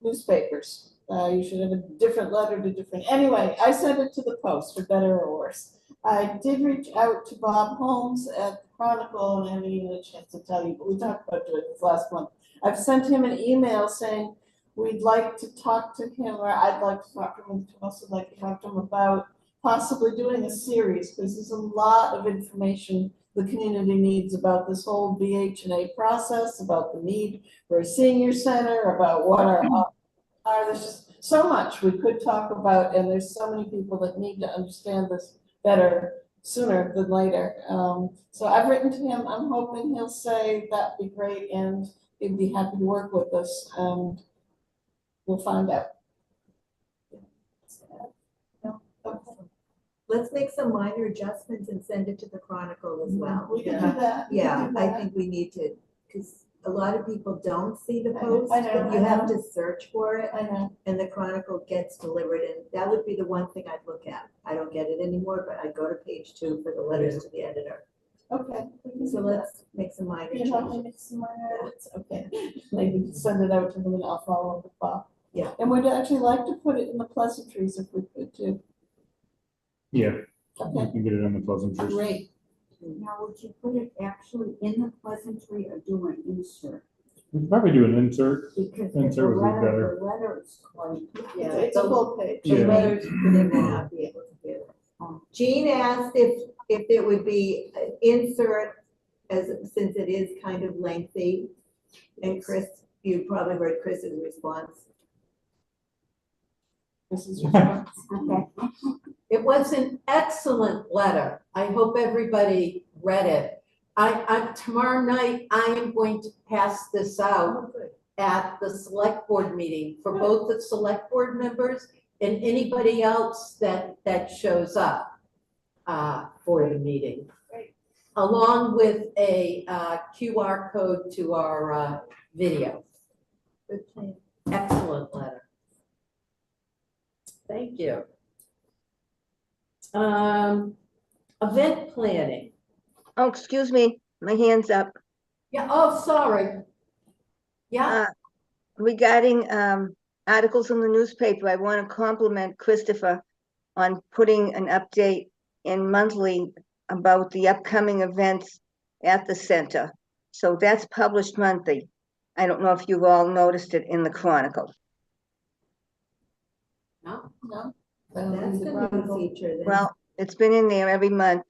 newspapers. You should have a different letter to different. Anyway, I sent it to the Post, for better or worse. I did reach out to Bob Holmes at the Chronicle, and I haven't even had a chance to tell you, but we talked about doing this last month. I've sent him an email saying we'd like to talk to him, or I'd like to talk to him, also like to talk to him about possibly doing a series, because there's a lot of information the community needs about this whole VHA process, about the need for a senior center, about what there's just so much we could talk about, and there's so many people that need to understand this better sooner than later. So I've written to him. I'm hoping he'll say that'd be great, and he'd be happy to work with us, and we'll find out. Let's make some minor adjustments and send it to the Chronicle as well. We can do that. We can Yeah, do I that. think we need to, because a lot of people don't see the post, I know, but you I have know. to search for it, I know. and the Chronicle gets delivered, and that would be the one thing I'd look at. I don't get it anymore, but I go to page 2 for the letters to the editor. Okay. we can So do that. let's make some minor You help me changes. make some minor edits? Okay. Maybe send it out to them and I'll follow up with Bob. Yeah. And we'd actually like to put it in the pleasantries if we could too. Yeah, you Okay, can get it in the pleasantries. great. Now, would you put it actually in the pleasantry or do an insert? We could probably do an insert. Because Insert would be better. the letter is quite. Yeah, it's a full page. The Yeah. letters, they may not be able to get it. Jean asked if it would be an insert, since it is kind of lengthy. And Chris, you probably heard Chris's response. This is response. Okay. It was an excellent letter. I hope everybody read it. Tomorrow night, I am going to pass this out at the select board meeting for both the select board members and anybody else that shows up for the meeting. Great. Along with a QR code to our video. Good plan. Excellent letter. Thank you. Event planning. Oh, excuse me, my hand's up. Yeah, oh, sorry. Yeah, Regarding articles in the newspaper, I want to compliment Christopher on putting an update in monthly about the upcoming events at the center. So that's published monthly. I don't know if you've all noticed it in the Chronicle. no, No? that's a new feature then. Well, it's been in there every month.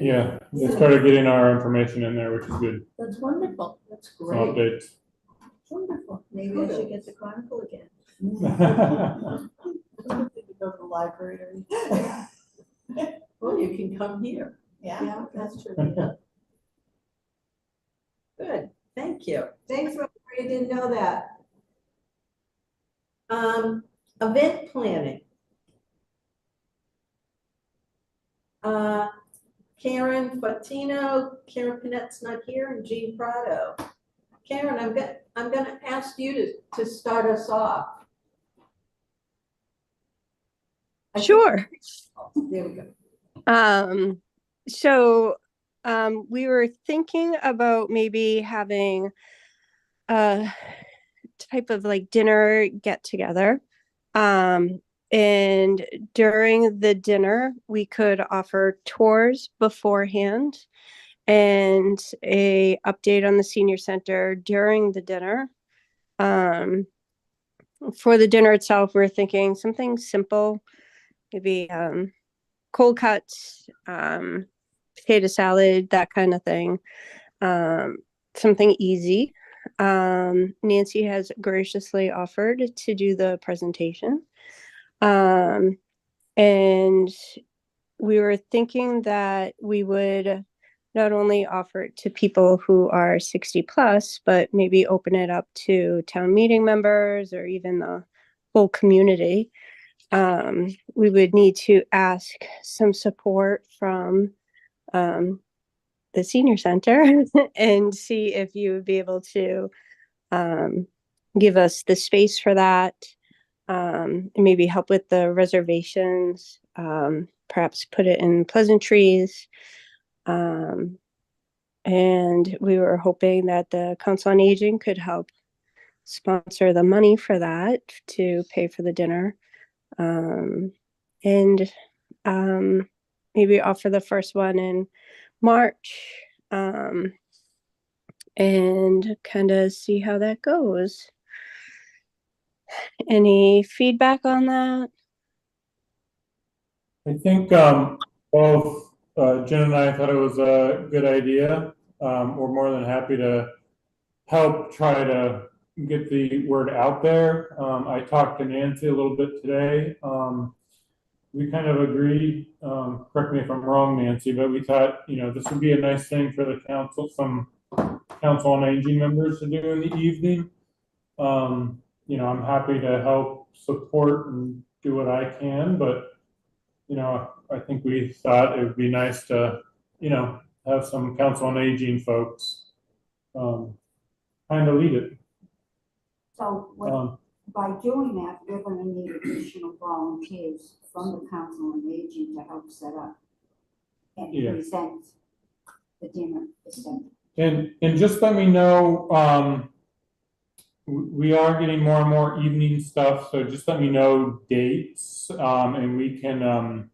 Yeah, they started getting our information in there, which is good. That's wonderful. That's Some great. updates. Wonderful. Maybe I should get the Chronicle again. I don't think you go to the library. Well, you can come here. Yeah. That's true. Good, thank you. Thanks, Rosemary, I didn't know that. Event planning. Karen Fatino, Karen Panette's not here, and Jean Prado. Karen, I'm gonna ask you to start us off. Sure. There we go. So we were thinking about maybe having a type of like dinner get together. And during the dinner, we could offer tours beforehand and a update on the senior center during the dinner. For the dinner itself, we're thinking something simple, maybe cold cuts, potato salad, that kind of thing. Something easy. Nancy has graciously offered to do the presentation. And we were thinking that we would not only offer it to people who are 60 plus, but maybe open it up to town meeting members or even the whole community. We would need to ask some support from the senior center and see if you would be able to give us the space for that, and maybe help with the reservations, perhaps put it in pleasantries. And we were hoping that the Council on Aging could help sponsor the money for that to pay for the dinner. And maybe offer the first one in March, and kind of see how that goes. Any feedback on that? I think both Jen and I thought it was a good idea. We're more than happy to help try to get the word out there. I talked to Nancy a little bit today. We kind of agreed, correct me if I'm wrong, Nancy, but we thought, this would be a nice thing for the council, some Council on Aging members to do in the evening. I'm happy to help support and do what I can, but I think we thought it would be nice to, have some Council on Aging folks kind of lead it. So by doing that, we're gonna need additional volunteers from the Council on Aging to help set up and Yeah. present the dinner. And just let me know, we are getting more and more evening stuff, so just let me know dates, and we can,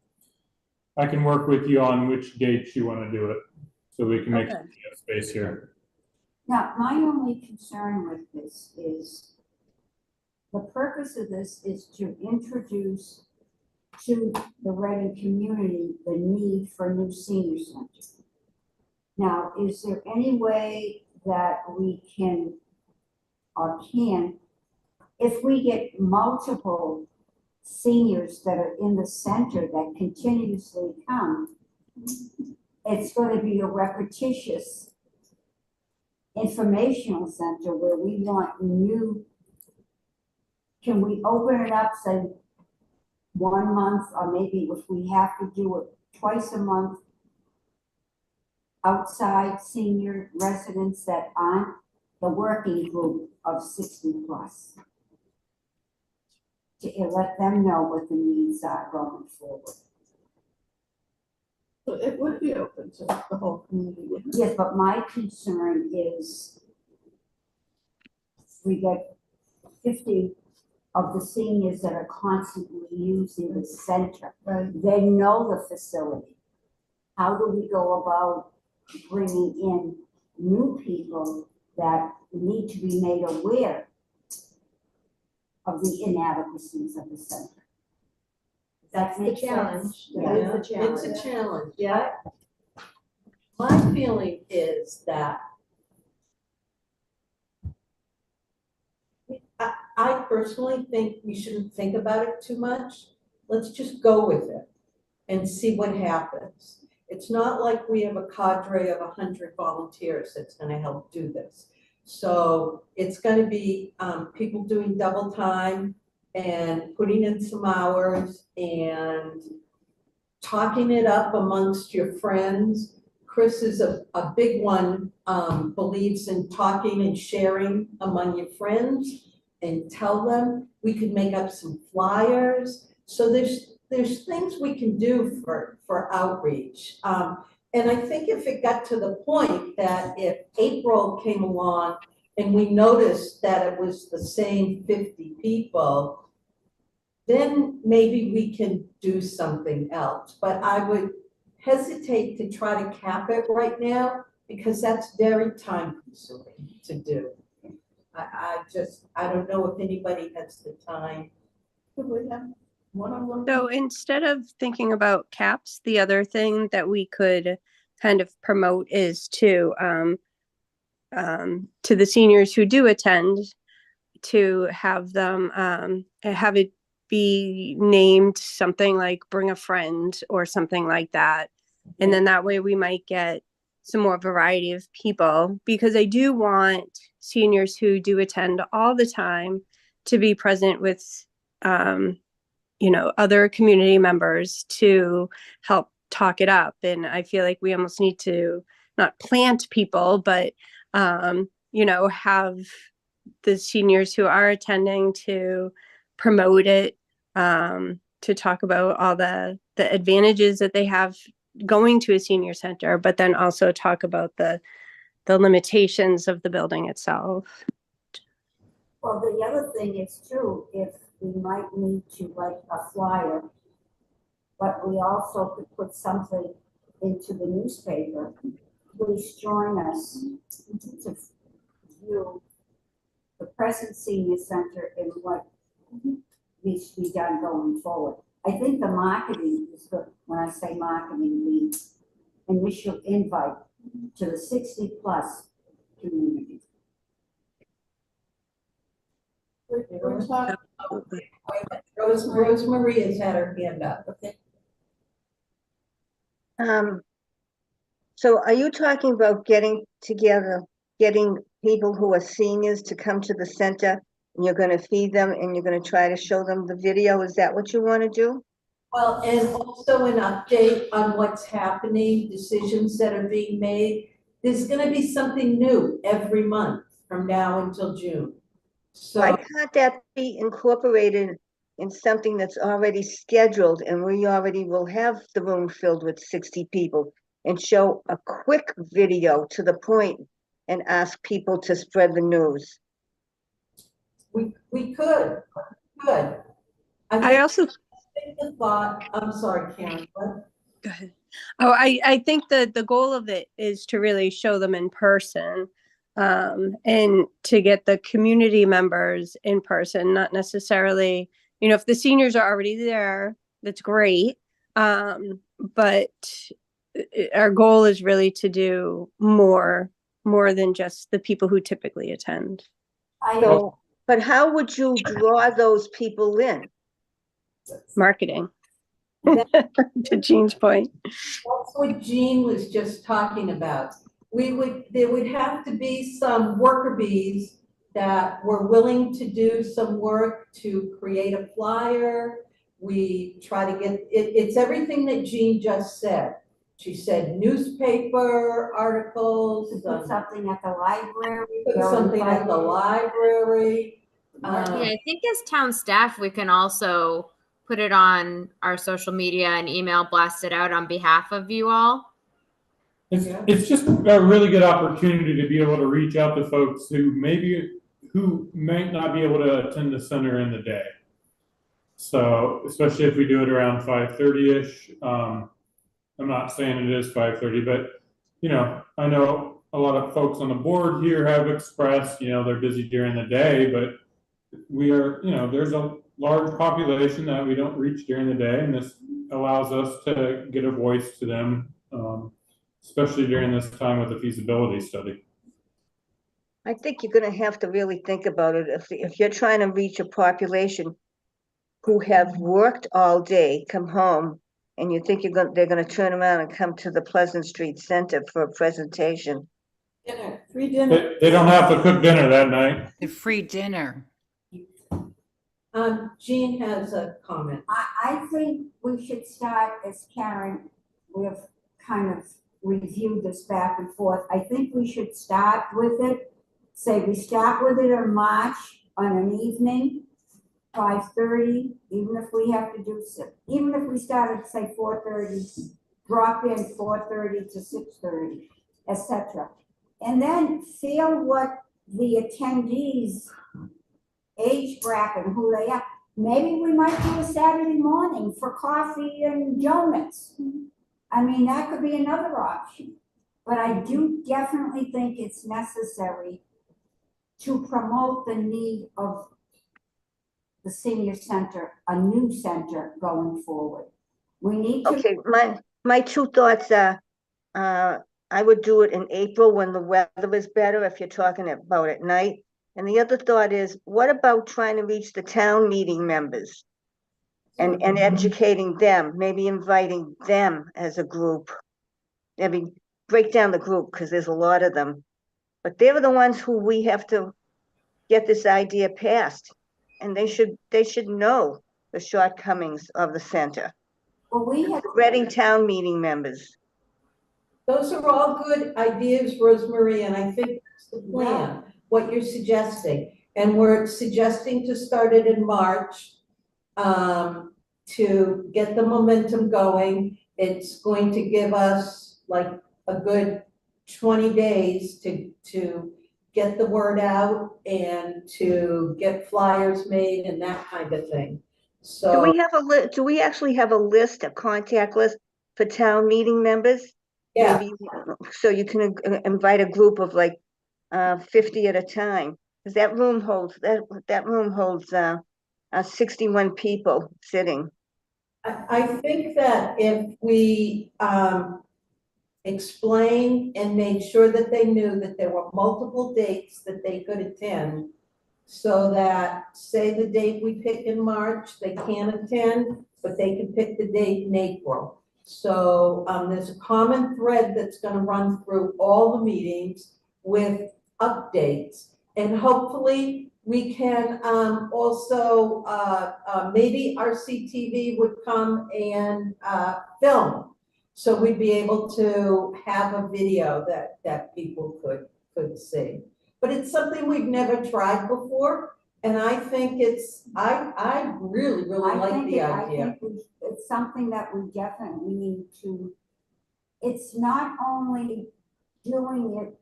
I can work with you on which dates you want to do it, so we can make Okay. space here. Now, my only concern with this is the purpose of this is to introduce to the Reading community the need for a new senior center. Now, is there any way that we can, if we get multiple seniors that are in the center that continuously come, it's going to be a repetitious informational center where we want new, can we open it up, say, 1 month, or maybe if we have to do it twice a month, outside senior residents that aren't the working group of 60 plus, to let them know what the needs are going forward. So it would be open to the whole community, wouldn't it? Yes, but my concern is we get 50 of the seniors that are constantly using the center. Right. They know the facility. How do we go about bringing in new people that need to be made aware of the inadequacies of the center? That's the Makes sense? challenge. Yeah. That is the challenge. It's a challenge, yeah. My feeling is that I personally think we shouldn't think about it too much. Let's just go with it and see what happens. It's not like we have a cadre of 100 volunteers that's gonna help do this. So it's gonna be people doing double time and putting in some hours and talking it up amongst your friends. Chris is a big one, believes in talking and sharing among your friends and tell them. We could make up some flyers. So there's things we can do for outreach. And I think if it got to the point that if April came along and we noticed that it was the same 50 people, then maybe we can do something else. But I would hesitate to try to cap it right now because that's very time consuming to do. I don't know if anybody has the time. Could we have one-on-one? So instead of thinking about caps, the other thing that we could kind of promote is to the seniors who do attend, to have them have it be named something like bring a friend or something like that. And then that way we might get some more variety of people, because I do want seniors who do attend all the time to be present with other community members to help talk it up. And I feel like we almost need to not plant people, but have the seniors who are attending to promote it, to talk about all the advantages that they have going to a senior center, but then also talk about the limitations of the building itself. Well, the other thing is too, if we might need to like a flyer, but we also could put something into the newspaper. Please join us to view the present senior center and what needs to be done going forward. I think the marketing is good. When I say marketing, the initial invite to the 60 plus community. We're talking. Rosemarie has had her hand up. Okay. So are you talking about getting together, getting people who are seniors to come to the center, and you're gonna feed them and you're gonna try to show them the video? Is that what you wanna do? Well, and also an update on what's happening, decisions that are being made. There's gonna be something new every month from now until June. Why So, can't that be incorporated in something that's already scheduled, and we already will have the room filled with 60 people, and show a quick video to the point and ask people to spread the news? we could. I also think the thought, I'm sorry, Karen, what? Go ahead. Oh, I think that the goal of it is to really show them in person, and to get the community members in person, not necessarily, if the seniors are already there, that's great. But our goal is really to do more than just the people who typically attend. So, but how would you draw those people in? Marketing. To Jean's point. That's what Jean was just talking about. There would have to be some worker bees that were willing to do some work to create a flyer. We try to get, it's everything that Jean just said. She said newspaper articles. Put something at the library. Put something at the library. Yeah, I think as town staff, we can also put it on our social media and email blast it out on behalf of you all. It's just a really good opportunity to be able to reach out to folks who might not be able to attend the center in the day. So especially if we do it around 5:30ish. I'm not saying it is 5:30, but I know a lot of folks on the board here have expressed, they're busy during the day, but we are, there's a large population that we don't reach during the day, and this allows us to get a voice to them, especially during this time with the feasibility study. I think you're gonna have to really think about it. If you're trying to reach a population who have worked all day, come home, and you think they're gonna turn around and come to the Pleasant Street Center for a presentation. Dinner, free dinner. They don't have to cook dinner that night. The free dinner. Jean has a comment. I think we should start, as Karen, we have kind of reviewed this back and forth. I think we should start with it. Say we start with it in March on an evening, 5:30, even if we have to do, even if we start at say 4:30, drop in 4:30 to 6:30, etc. And then feel what the attendees age bracket, who they are. Maybe we might do a Saturday morning for coffee and donuts. I mean, that could be another option. But I do definitely think it's necessary to promote the need of the senior center, a new center going forward. We need to. Okay, my two thoughts are, I would do it in April when the weather is better, if you're talking about at night. And the other thought is, what about trying to reach the town meeting members and educating them, maybe inviting them as a group? Maybe break down the group because there's a lot of them, but they're the ones who we have to get this idea passed, and they should know the shortcomings of the center. Well, we have Reading town meeting members. Those are all good ideas, Rosemarie, and I think that's the plan, what you're suggesting. And we're suggesting to start it in March to get the momentum going. It's going to give us like a good 20 days to get the word out and to get flyers made and that kind of thing. So Do we actually have a list, a contact list for town meeting members? yeah. Maybe, so you can invite a group of like 50 at a time, because that room holds 61 people sitting. I think that if we explained and made sure that they knew that there were multiple dates that they could attend, so that, say the date we pick in March, they can't attend, but they can pick the date in April. So there's a common thread that's gonna run through all the meetings with updates. And hopefully we can also, maybe RCTV would come and film. So we'd be able to have a video that people could see. But it's something we've never tried before. And I think I really like the idea. I think it's something that we definitely need to, it's not only doing it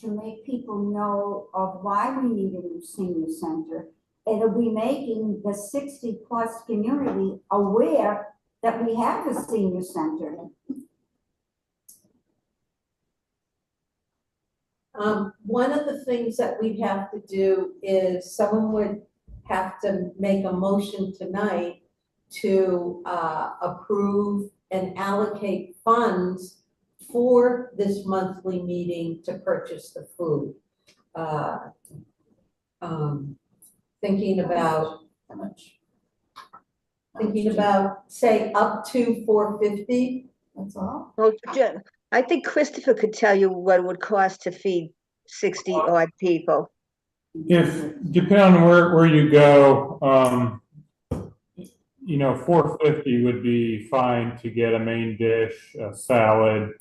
to make people know of why we need a new senior center, it'll be making the 60+ community aware that we have a senior center. One of the things that we'd have to do is someone would have to make a motion tonight to approve and allocate funds for this monthly meeting to purchase the food. Thinking about, How much? say, up to $450. That's all? Well, I think Christopher could tell you what it would cost to feed 60 odd people. If, depending on where you go, you know, $450 would be fine to get a main dish, a salad,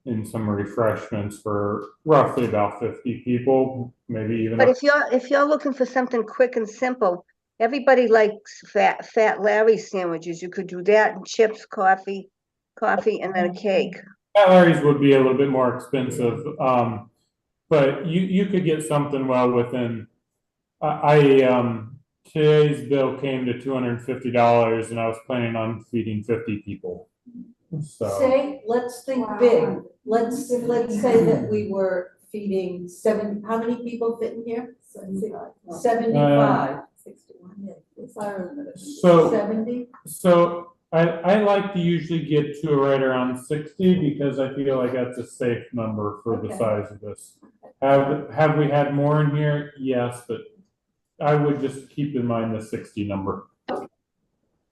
and some refreshments for roughly about 50 people, maybe even. But if you're looking for something quick and simple, everybody likes Fat Larry sandwiches. You could do that, and chips, coffee, and then a cake. Fat Larry's would be a little bit more expensive, but you could get something well within. Today's bill came to $250, and I was planning on feeding 50 people. So Say, let's think big. Let's say that we were feeding how many people fit in here? 75. 61, yeah. So 70? So I like to usually get to right around 60 because I feel like that's a safe number for the size of this. Have we had more in here? Yes, but I would just keep in mind the 60 number.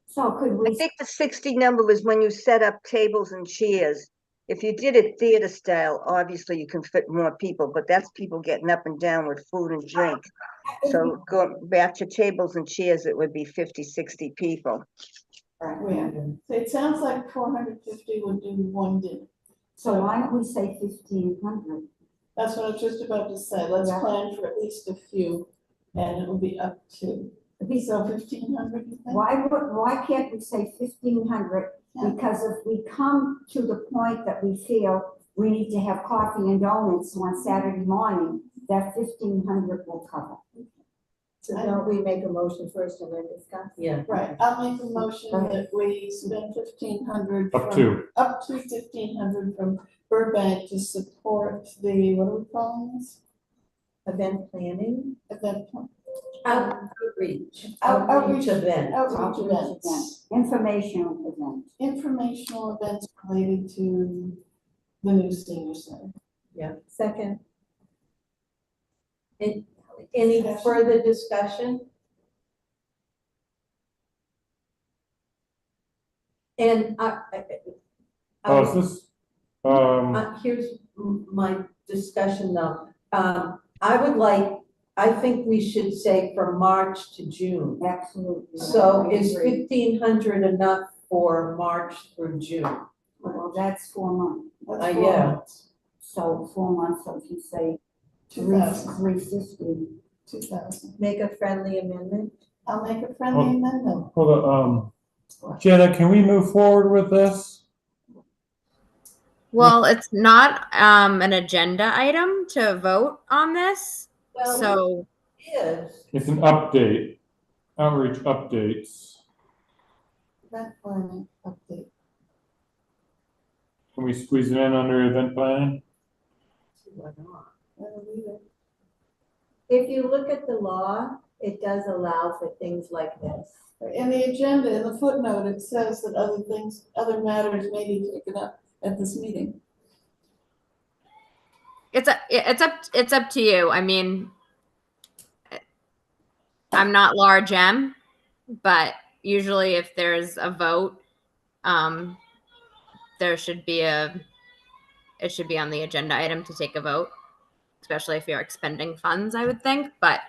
So could I we, think the 60 number is when you set up tables and chairs. If you did it theater style, obviously you can fit more people, but that's people getting up and down with food and drink. So going back to tables and chairs, it would be 50, 60 people. Yeah. So it sounds like 450 would do one dinner. so why don't we say 1,500? That's what I was just about to say. Let's Yeah. plan for at least a few, and it will be up to. So 1,500, you think? Why can't we say 1,500? Yeah. Because if we come to the point that we feel we need to have coffee and donuts on Saturday morning, that 1,500 will cover. So don't we make a motion first and then discuss? Yeah. Right, I'll make a motion that we spend 1,500. Up to 1,500 from Burbank to support the, what are we calling this? Event planning? Event. Outreach. Outreach event. Outreach events. Informational event. Informational events related to the new senior center. Yeah. Second. Any further discussion? And is this here's my discussion though. I think we should say from March to June. Absolutely. So I is agree. 1,500 enough for March through June? Well, that's 4 months. That's 4 yeah. months. So 4 months, so if you say 2,000. 350. 2,000. Make a friendly amendment? I'll make a friendly amendment. hold on, Jenna, can we move forward with this? Well, it's not an agenda item to vote on this. Well, So Yes. It's an update, outreach updates. Event planning update. Can we squeeze it in under event planning? Why not? I'll leave it. If you look at the law, it does allow for things like this. In the agenda, in the footnote, it says that other matters may be taken up at this meeting. it's up to you. I mean, I'm not Laura Gem, but usually if there's a vote, it should be on the agenda item to take a vote, especially if you're expending funds, I would think. But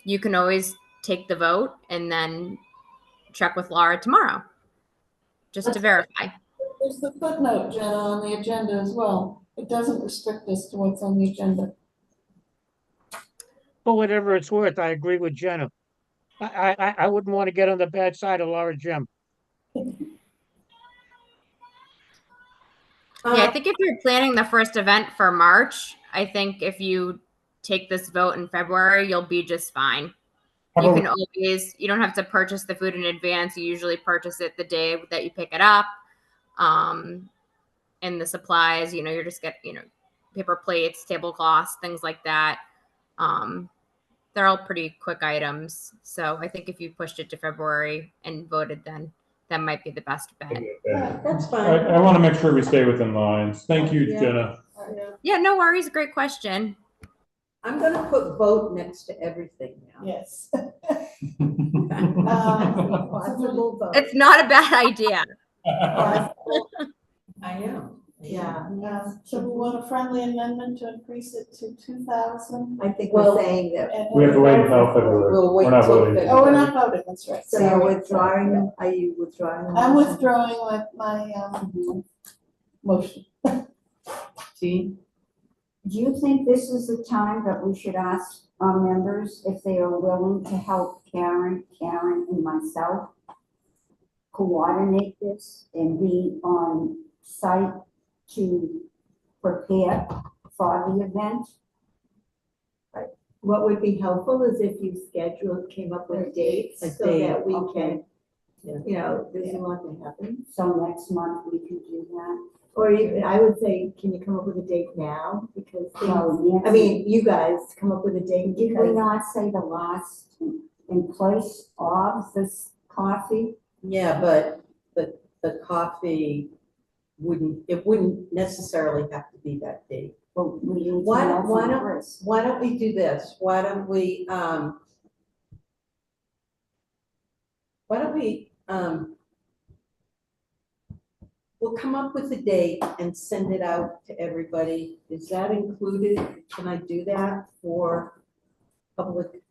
you can always take the vote and then check with Laura tomorrow, just to verify. There's the footnote, Jenna, on the agenda as well. It doesn't restrict us to what's on the agenda. For whatever it's worth, I agree with Jenna. I wouldn't want to get on the bad side of Laura Jim. Yeah, I think if you're planning the first event for March, I think if you take this vote in February, you'll be just fine. You can always, you don't have to purchase the food in advance. You usually purchase it the day that you pick it up. And the supplies, you're just paper plates, tablecloths, things like that. They're all pretty quick items. So I think if you pushed it to February and voted, then that might be the best bet. That's I fine. want to make sure we stay within lines. Thank you, Yeah. Jenna. Yeah, no worries. Great question. I'm gonna put vote next to everything now. Yes. Possible vote. It's not a bad idea. I know. Yeah, so we want a friendly amendment to increase it to 2,000. I think Well, we're saying that. We have to wait until February. We'll wait We're not till voting. February. Oh, we're not voting, that's right. So you're withdrawing, are you withdrawing? the I'm motion? withdrawing my motion. Jean? Do you think this is the time that we should ask our members if they are willing to help Karen and myself coordinate this and be on site to prepare for the event? What would be helpful is if you came up with dates A so date, that we okay. can, you know, this is what can happen. So next month we can do that? Or even, I would say, can you come up with a date now? Because So, things, I mean, you guys come up with a date Did we because, not say the last in place of this coffee? Yeah, but the coffee wouldn't necessarily have to be that date. But we need to Why know don't, why from don't, Chris. why don't we do this? Why don't we we'll come up with a date and send it out to everybody. Is that included? Can I do that for public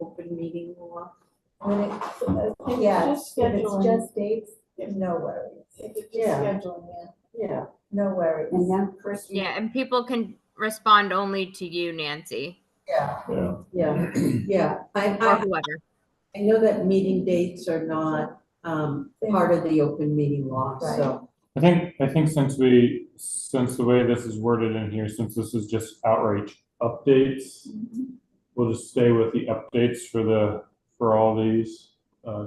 open meeting law? when it, yeah, if it's just dates, no worries. If it's just Yeah. scheduling, yeah. Yeah. No worries. And then Chris. Yeah, and people can respond only to you, Nancy, Yeah. Yeah. Yeah, yeah. or whoever. I know that meeting dates are not part of the open meeting law, so. I think since the way this is worded in here, since this is just outreach updates, we'll just stay with the updates for all these,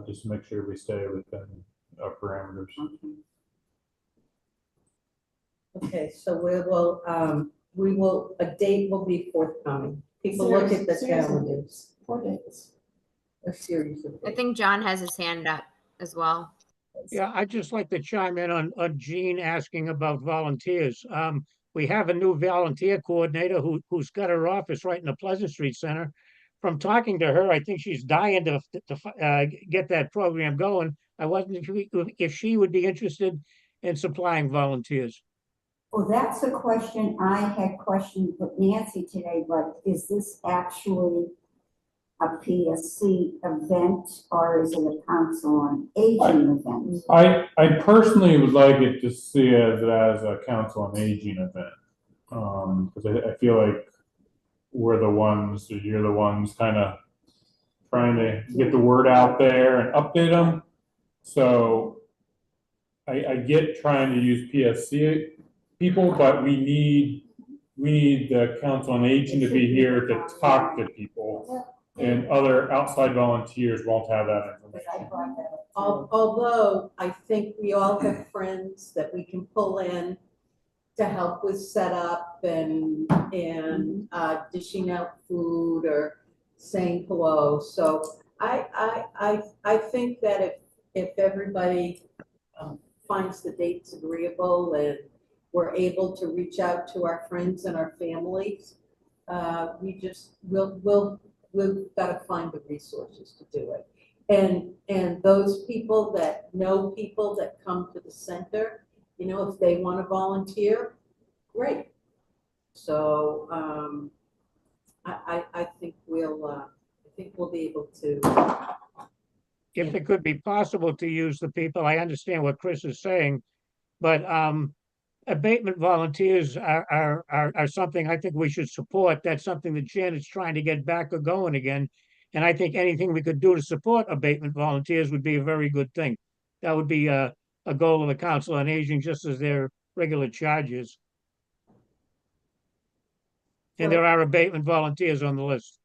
just to make sure we stay within our parameters. Okay, so a date will be forthcoming. People look at the Series of calendars. dates, 4 dates. A series of I dates. think John has his hand up as well. Yeah, I'd just like to chime in on Jean asking about volunteers. We have a new volunteer coordinator who's got her office right in the Pleasant Street Center. From talking to her, I think she's dying to get that program going. I wasn't sure if she would be interested in supplying volunteers. Well, that's a question I had questioned with Nancy today, but is this actually a PSC event or is it a council on aging event? I personally would like it to see it as a council on aging event. Because I feel like you're the ones kind of trying to get the word out there and update them. So I get trying to use PSC people, but we need the council on aging to be here to talk to people. And other outside volunteers won't have that information. Although I think we all have friends that we can pull in to help with setup and dishing out food or saying hello. So I think that if everybody finds the dates agreeable and we're able to reach out to our friends and our families, we've got to find the resources to do it. And those people that know people that come to the center, you know, if they want to volunteer, great. So I think we'll be able to. If it could be possible to use the people, I understand what Chris is saying, but abatement volunteers are something I think we should support. That's something that Janet's trying to get back or going again. And I think anything we could do to support abatement volunteers would be a very good thing. That would be a goal of the Council on Aging, just as their regular charges. And there are abatement volunteers on the list.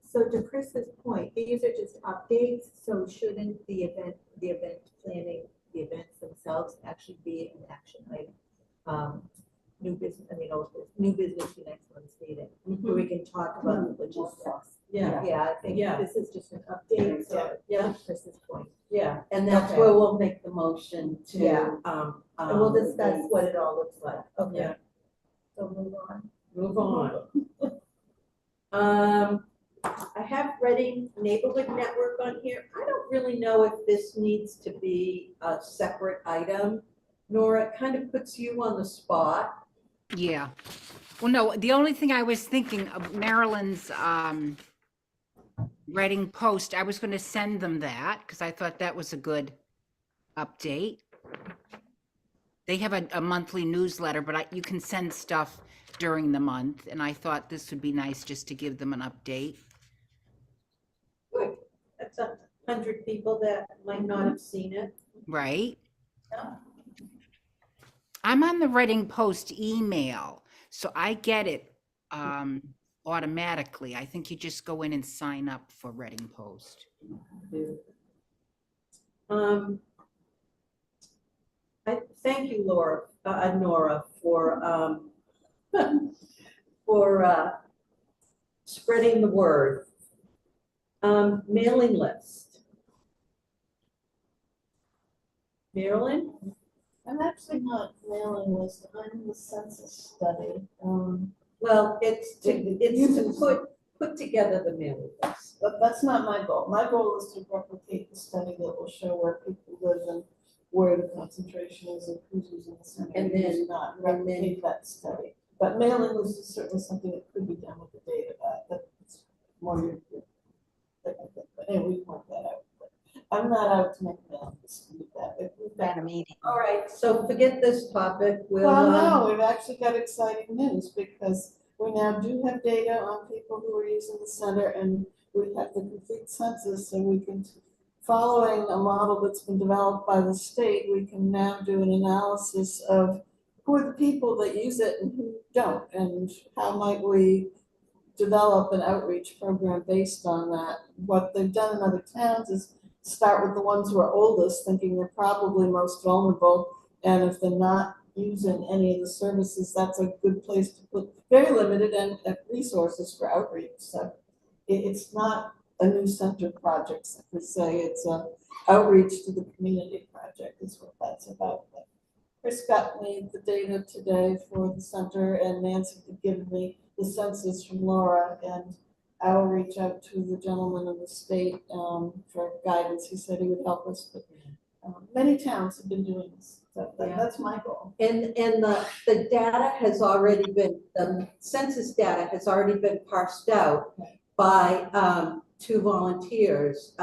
So to Chris's point, these are just updates, so shouldn't the event planning, the events themselves actually be an action item? new business, new business the next month's meeting, where we can talk about the logistics. Yeah, Yeah, I think Yeah. this is just an update, so, Yeah. Chris's point. yeah, and that's Okay. where we'll make the motion to, Yeah. And we'll discuss what it all looks like. Okay. Yeah. So move on. Move on. I have Reading Neighborhood Network on here. I don't really know if this needs to be a separate item. Nora, it kind of puts you on the spot. Yeah. Well, no, the only thing I was thinking of Marilyn's Reading Post, I was going to send them that because I thought that was a good update. They have a monthly newsletter, but you can send stuff during the month. And I thought this would be nice just to give them an update. Good. That's 100 people that might not have seen it. Right? Yeah. I'm on the Reading Post email, so I get it automatically. I think you just go in and sign up for Reading Post. I thank you, Nora, for for spreading the word. Mailing list. Marilyn? I'm actually not mailing list, I'm the census study. Well, it's to put together the mailing list. But that's not my goal. My goal is to replicate the study that will show where people live and where the concentration is and who's using the center And and who's then- not, replicate that study. But mailing list is certainly something that could be done with the data, that's more your technical, but anyway, we point that out. But I'm not out to make mailing lists to do that. If we've got a meeting. All right, so forget this topic. Well, no, we've actually got exciting news because we now do have data on people who are using the center and we have the complete census and we can, following a model that's been developed by the state, we can now do an analysis of who are the people that use it and who don't and how might we develop an outreach program based on that. What they've done in other towns is start with the ones who are oldest, thinking they're probably most vulnerable. And if they're not using any of the services, that's a good place to put very limited and resources for outreach. So it's not a new center project per se, it's a outreach to the community project is what that's about. But Chris got me the data today for the center and Nancy could give me the census from Laura and I will reach out to the gentleman in the state for guidance. He said he would help us, but many towns have been doing this. So that's my goal. And the data has already been, the census data has already been parsed out by 2 volunteers,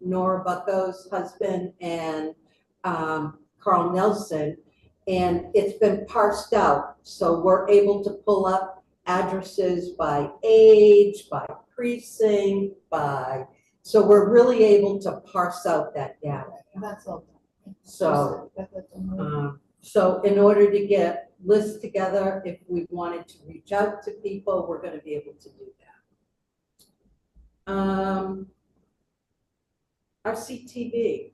Nora Bucko's husband and Carl Nelson, and it's been parsed out. So we're able to pull up addresses by age, by precinct, so we're really able to parse out that data. That's all. So, so in order to get lists together, if we wanted to reach out to people, we're going to be able to do that. RCTV,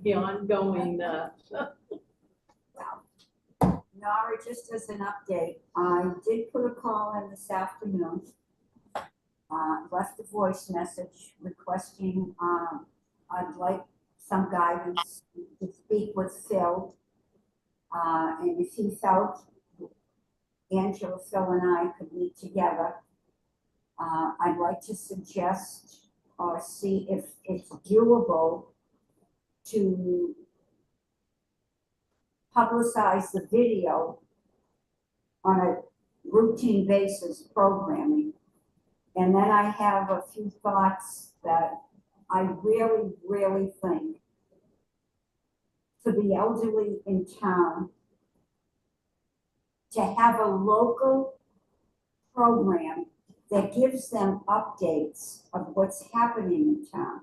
the ongoing. Nora, just as an update, I did put a call in this afternoon, left a voice message requesting, I'd like some guidance to speak with Phil. And if he felt Angela, Phil and I could meet together, I'd like to suggest or see if it's doable to publicize the video on a routine basis programming. And then I have a few thoughts that I really, really think for the elderly in town to have a local program that gives them updates of what's happening in town.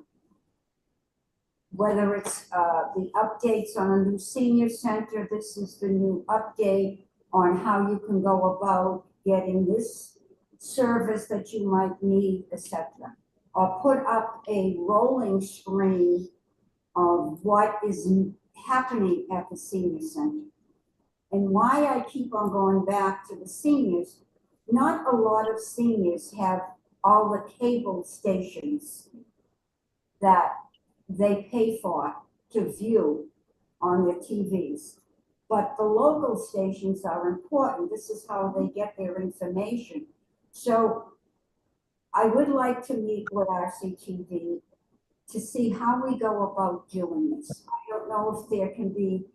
Whether it's the updates on a new senior center, this is the new update on how you can go about getting this service that you might need, etc. Or put up a rolling screen of what is happening at the senior center. And why I keep on going back to the seniors, not a lot of seniors have all the cable stations that they pay for to view on their TVs. But the local stations are important. This is how they get their information. So I would like to meet with RCTV to see how we go about doing this. I don't know if there can be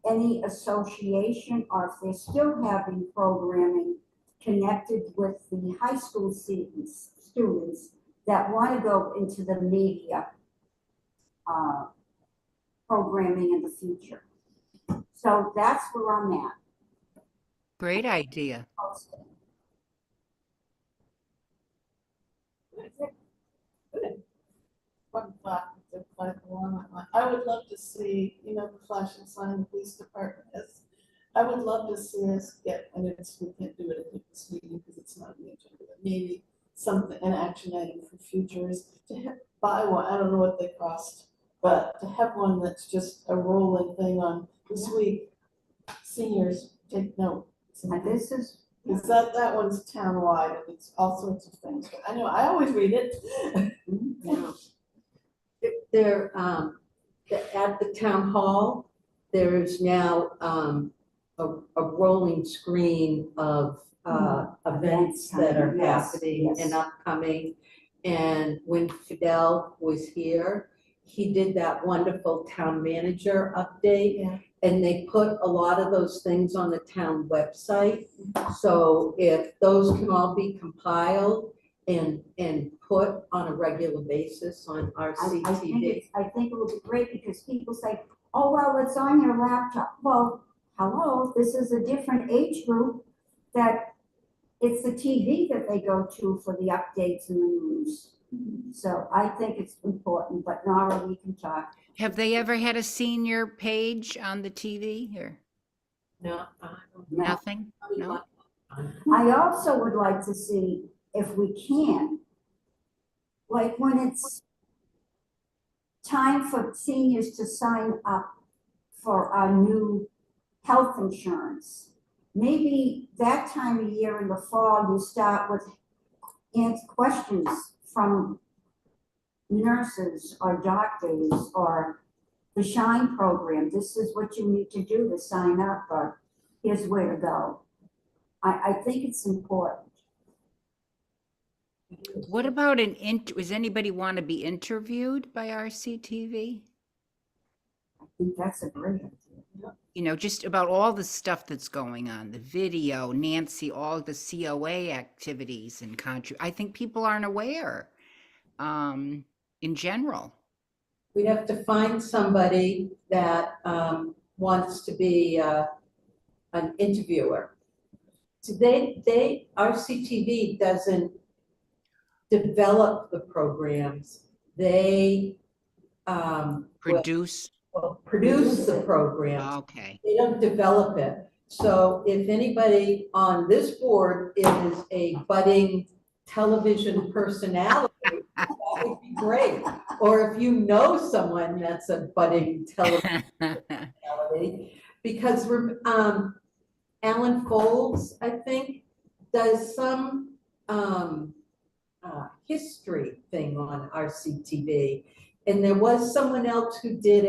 any association or if they're still having programming connected with the high school students that want to go into the media programming in the future. So that's where I'm at. Great idea. One thought, I would love to see, you know, the flashing sign the police department has. I would love to see us get, and it's, we can't do it at this meeting because it's not an agenda, but maybe something, an action item for futures to buy one. I don't know what they cost, but to have one that's just a rolling thing on this week. Seniors, take note. And this is, Because that one's town-wide, and it's all sorts of things. But I know, I always read it. There, at the town hall, there's now, a rolling screen of, events that are Yes, happening yes. and upcoming. And when Fidel was here, he did that wonderful town manager update. Yeah. And they put a lot of those things on the town website. So if those can all be compiled and put on a regular basis on RCTV. I think it would be great because people say, oh, well, it's on your laptop. Well, hello, this is a different age group that it's the TV that they go to for the updates and the news. So I think it's important, but Nora, we can talk. Have they ever had a senior page on the TV or No, nothing? No? I also would like to see if we can, like when it's time for seniors to sign up for our new health insurance. Maybe that time of year in the fall, you start with questions from nurses or doctors or the SHINE program. This is what you need to do to sign up, or here's where to go. I think it's important. What about does anybody want to be interviewed by RCTV? I think that's a great idea. You know, just about all the stuff that's going on, the video, Nancy, all the COA activities and I think people aren't aware in general. We'd have to find somebody that wants to be an interviewer. So RCTV doesn't develop the programs. They Produce. produce the programs. Okay. They don't develop it. So if anybody on this board is a budding television personality, that would be great. Or if you know someone that's a budding television personality, because we're, Alan Folds, I think, does some history thing on RCTV. And there was someone else who did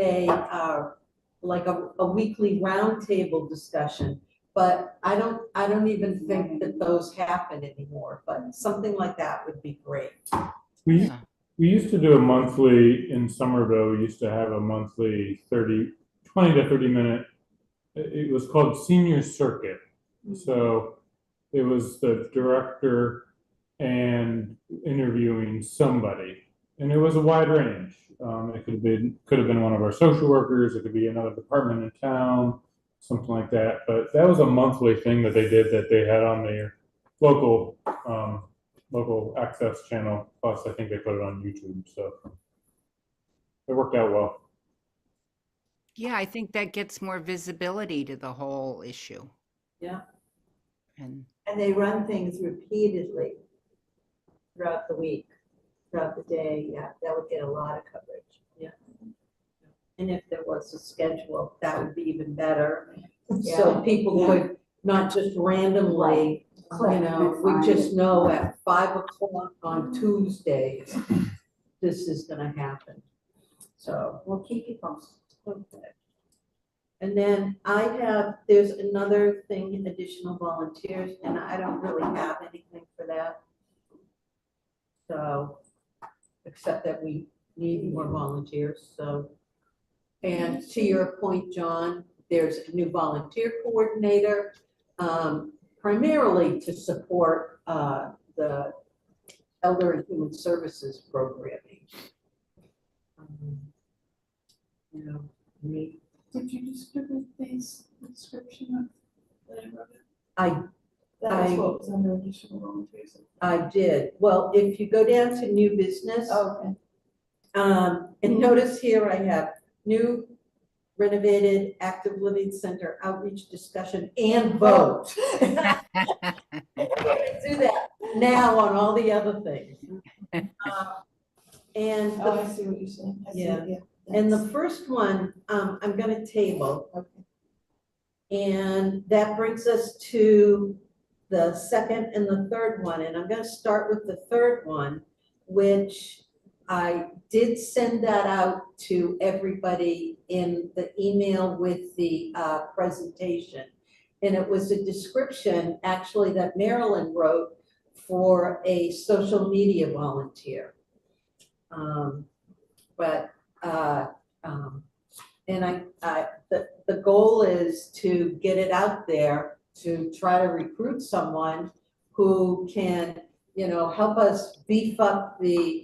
like a weekly roundtable discussion, but I don't even think that those happen anymore, but something like that would be great. We used to do a monthly in Somerville. We used to have a monthly 20 to 30 minute, it was called Senior Circuit. So it was the director and interviewing somebody, and it was a wide range. It could have been one of our social workers. It could be another department in town, something like that. But that was a monthly thing that they did that they had on their local access channel. Plus, I think they put it on YouTube. So it worked out well. Yeah, I think that gets more visibility to the whole issue. Yeah. And they run things repeatedly throughout the week, throughout the day. Yeah, that would get a lot of coverage. Yeah. And if there was a schedule, that would be even better. So people could not just randomly, you know, we just know at 5 o'clock on Tuesdays, this is gonna happen. So we'll keep you posted. Okay. And then there's another thing, additional volunteers, and I don't really have anything for that. So, except that we need more volunteers, so. And to your point, John, there's a new volunteer coordinator, primarily to support the Elder and Human Services programming. You know, me. Did you distribute these description of the neighborhood? That I- was what was under additional volunteers. I did. Well, if you go down to new business, Okay. and notice here I have new renovated active living center outreach discussion and vote. Do that now on all the other things. And Oh, the I see what you're saying. I see, Yeah. And the first one, I'm gonna table. Okay. And that brings us to the second and the third one, and I'm gonna start with the third one, which I did send that out to everybody in the email with the presentation. And it was a description, actually, that Marilyn wrote for a social media volunteer. And the goal is to get it out there to try to recruit someone who can, you know, help us beef up the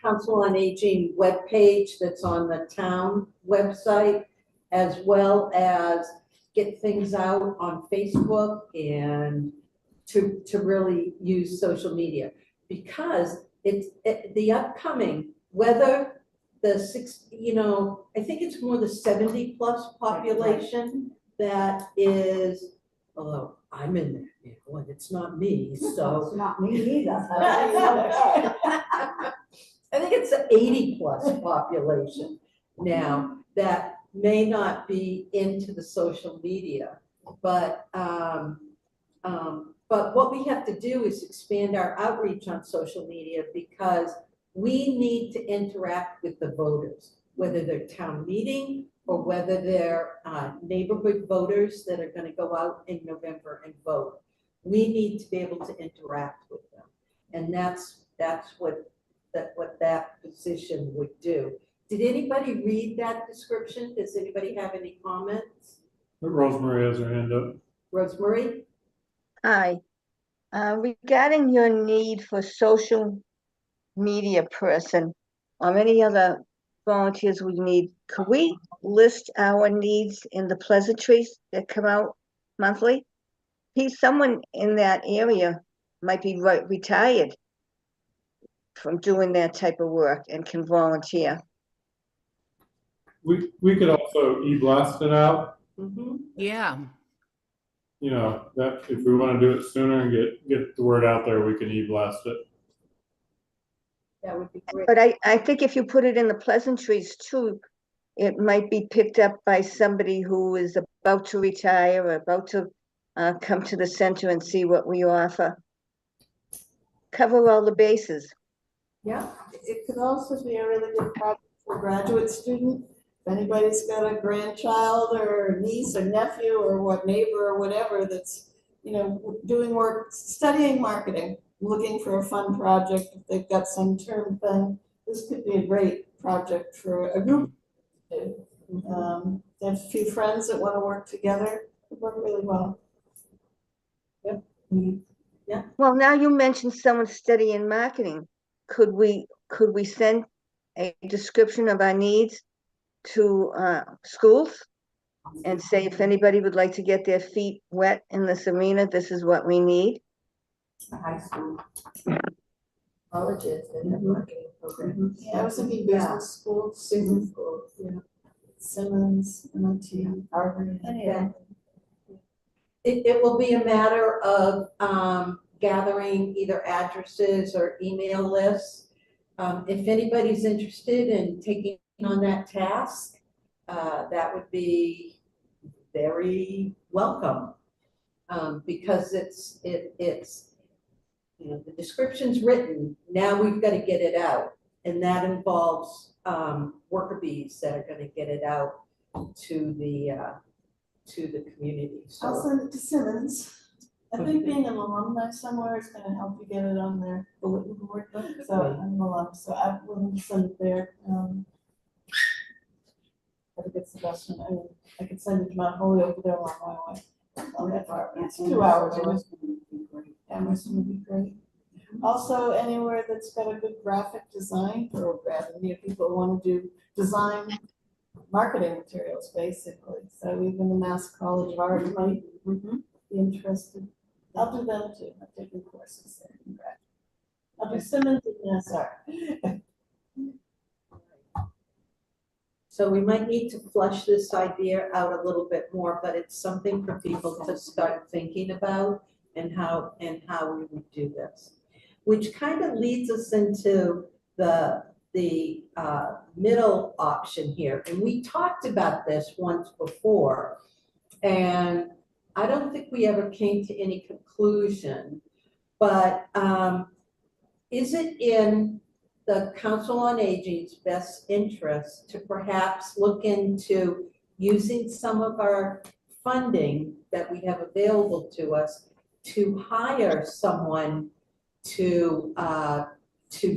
Council on Aging webpage that's on the town website, as well as get things out on Facebook and to really use social media. Because the upcoming, whether I think it's more the 70+ population that is, although I'm in there, you know, and it's not me, so. It's not me either. I think it's the 80+ population now that may not be into the social media, but what we have to do is expand our outreach on social media, because we need to interact with the voters, whether they're town meeting or whether they're neighborhood voters that are gonna go out in November and vote. We need to be able to interact with them. And that's what that position would do. Did anybody read that description? Does anybody have any comments? Rosemary has her hand up. Rosemary? Hi. Regarding your need for social media person or any other volunteers we need, could we list our needs in the pleasantries that come out monthly? Someone in that area might be retired from doing that type of work and can volunteer. We could also e-blast it out, Yeah, you know, that if we want to do it sooner and get the word out there, we can e-blast it. That would be great. But I think if you put it in the pleasantries too, it might be picked up by somebody who is about to retire or about to come to the center and see what we offer. Cover all the bases. Yeah. It could also be a really good project for a graduate student. If anybody's got a grandchild or niece or nephew or what neighbor or whatever that's, you know, doing work, studying marketing, looking for a fun project, if they've got some term thing, this could be a great project for a group to do. They have a few friends that want to work together, it work really well. Yep. Yeah. Well, now you mentioned someone studying marketing. Could we send a description of our needs to schools and say, if anybody would like to get their feet wet in this arena, this is what we need? High school. Colleges and marketing programs. Yeah, I was thinking business schools. Business schools, yeah. Simmons, MIT, Harvard, any of them. It will be a matter of gathering either addresses or email lists. If anybody's interested in taking on that task, that would be very welcome. Because it's, you know, the description's written, now we've got to get it out. And that involves, worker bees that are gonna get it out to the community, I'll so. send it to Simmons. I think being an alumni somewhere is gonna help you get it on their bulletin board. So I'm an alum, so I will send it there. I think it's the best one. I mean, I could send it to Mount Holyoke, they're a long way away. On that far. It's 2 hours away. Emerson would be great. Also, anywhere that's got a good graphic design program, and you know, people want to do design marketing materials, basically. So even the Mass College of Art might be interested. I'll do them too. I'm taking courses there. Congrats. I'll do Simmons and Mass Art. So we might need to flush this idea out a little bit more, but it's something for people to start thinking about and how we would do this. Which kind of leads us into the middle option here. And we talked about this once before, and I don't think we ever came to any conclusion, but is it in the Council on Aging's best interest to perhaps look into using some of our funding that we have available to us to hire someone to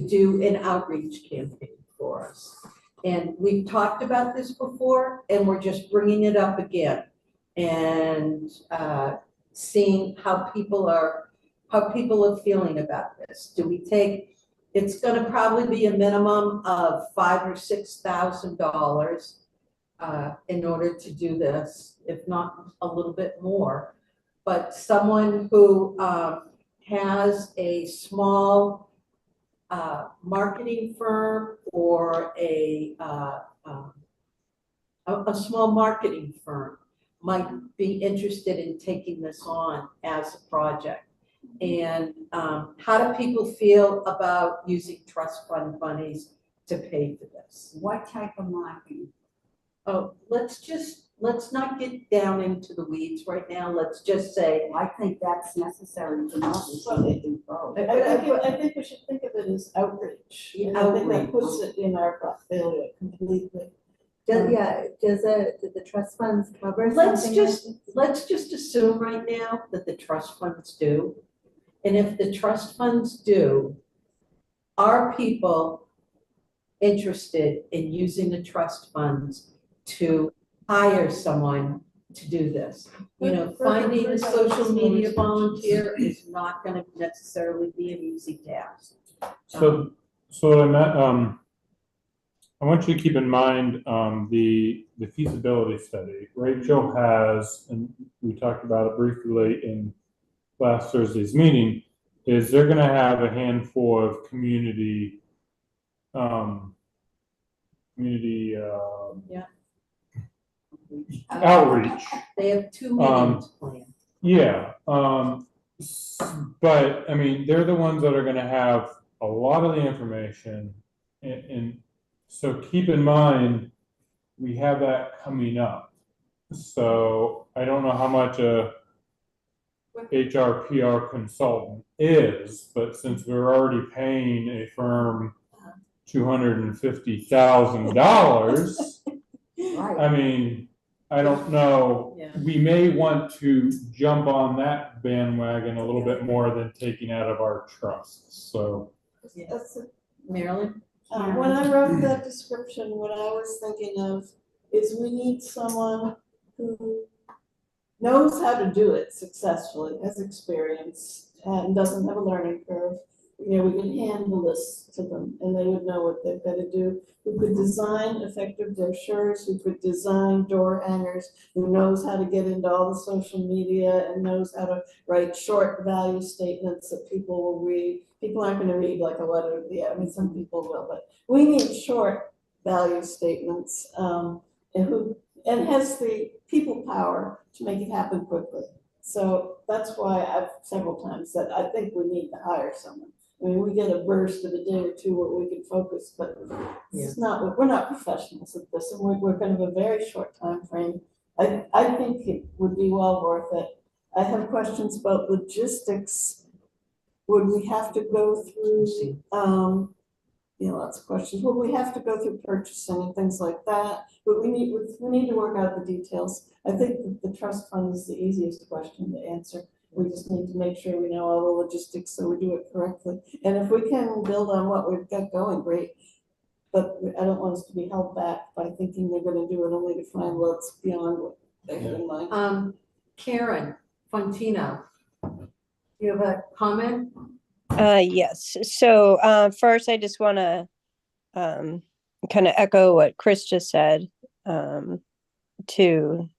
do an outreach campaign for us? And we've talked about this before, and we're just bringing it up again and seeing how people are feeling about this. Do we take? It's going to probably be a minimum of $5,000 or $6,000 in order to do this, if not a little bit more. But someone who has a small marketing firm or a small marketing firm might be interested in taking this on as a project. And how do people feel about using trust fund monies to pay for this? What type of marketing? Oh, let's not get down into the weeds right now. Let's just say. I think that's necessary to know. I think we should think of it as outreach. Yeah, And I think that outreach. puts it in our portfolio completely. Does the trust funds cover Let's something just assume right now that the trust funds do. And if the trust funds do, are people interested in using the trust funds to hire someone to do this? You know, finding a social media volunteer is not gonna necessarily be an easy task. So what I meant, I want you to keep in mind the feasibility study. Rachel has, and we talked about it briefly in last Thursday's meeting, is they're going to have a handful of community outreach. They have 2 meetings planned. Yeah, but I mean, they're the ones that are going to have a lot of the information, and so keep in mind we have that coming up. So I don't know how much a HR PR consultant is, but since we're already paying a firm $250,000, I mean, I don't know. Yeah. We may want to jump on that bandwagon a little bit more than taking out of our trusts. So, That's it. Marilyn? When I wrote that description, what I was thinking of is we need someone who knows how to do it successfully, has experience, and doesn't have a learning curve. You know, we can hand the list to them and they would know what they've got to do. Who could design effective brochures, who could design door hangers, who knows how to get into all the social media and knows how to write short value statements that people will read. People aren't going to read like a letter. Yeah, I mean, some people will, but we need short value statements and has the people power to make it happen quickly. So that's why I've several times said I think we need to hire someone. I mean, we get a burst of a day or two where we can focus, but it's not, we're not professionals at this, and we're gonna have a very short time frame. I think it would be well worth it. I have questions about logistics. Would we have to go through, lots of questions. Would we have to go through purchasing and things like that? But we need to work out the details. I think that the trust fund is the easiest question to answer. We just need to make sure we know all the logistics so we do it correctly. And if we can build on what we've got going, great. But I don't want us to be held back by thinking they're gonna do it only to find what's beyond what they had in mind. Karen Fontino, you have a comment? Yes. So first, I just want to kind of echo what Chris just said, to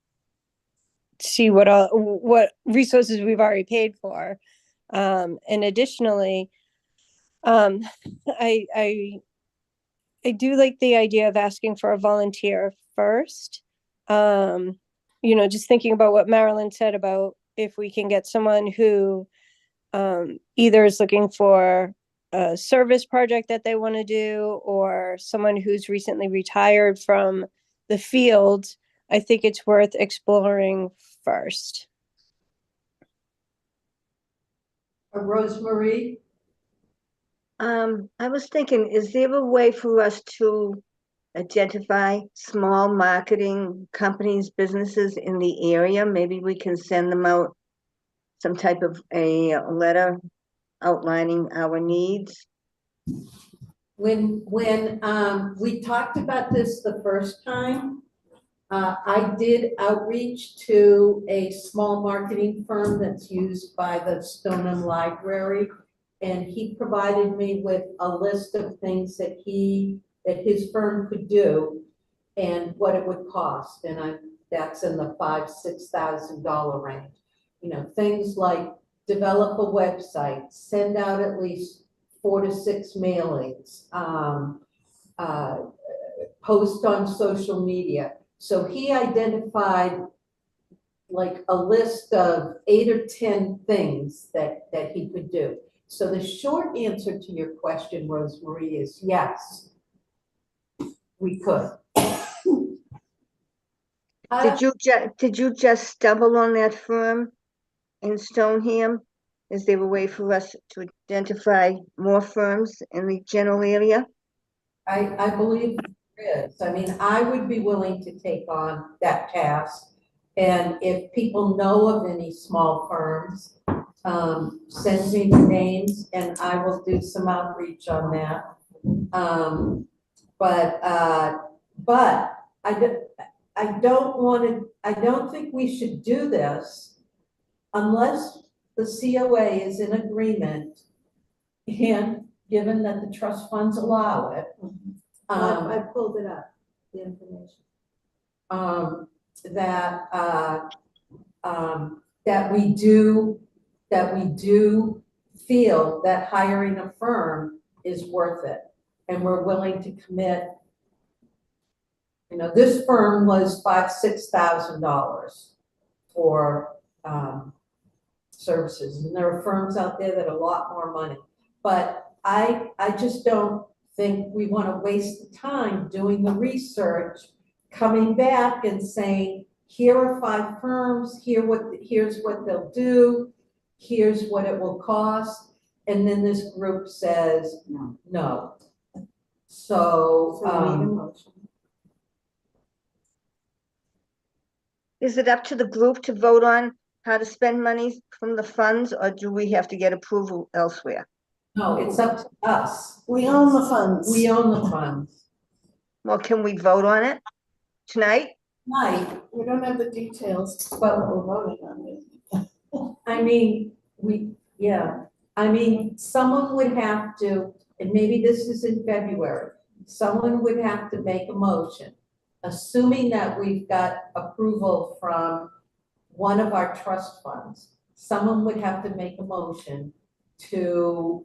see what resources we've already paid for, and additionally, I do like the idea of asking for a volunteer first. Just thinking about what Marilyn said about if we can get someone who either is looking for a service project that they want to do, or someone who's recently retired from the field, I think it's worth exploring first. Rosemarie? I was thinking, is there a way for us to identify small marketing companies, businesses in the area? Maybe we can send them out some type of a letter outlining our needs. When we talked about this the first time, I did outreach to a small marketing firm that's used by the Stoneham Library, and he provided me with a list of things that his firm could do and what it would cost, and that's in the $5,000–6,000 range. Things like develop a website, send out at least 4 to 6 mailings, post on social media. So he identified like a list of 8 or 10 things that he could do. So the short answer to your question, Rosemarie, is yes, we could. Did you just stumble on that firm in Stoneham? Is there a way for us to identify more firms in the general area? I believe there is. I mean, I would be willing to take on that task. And if people know of any small firms, send me the names and I will do some outreach on that. But I don't think we should do this unless the COA is in agreement, and given that the trust funds allow it. I pulled it up, the information. That we do feel that hiring a firm is worth it, and we're willing to commit. This firm was $5,000–6,000 for services, and there are firms out there that are a lot more money. But I just don't think we want to waste the time doing the research, coming back and saying, here are 5 firms, here's what they'll do, here's what it will cost, and then this group says no. So we need a motion. Is it up to the group to vote on how to spend money from the funds, or do we have to get approval elsewhere? No, it's up to us. We own the funds. We own the funds. Well, can we vote on it tonight? Right. We don't have the details, but we're voting on it. Someone would have to, and maybe this is in February, someone would have to make a motion, assuming that we've got approval from one of our trust funds. Someone would have to make a motion to,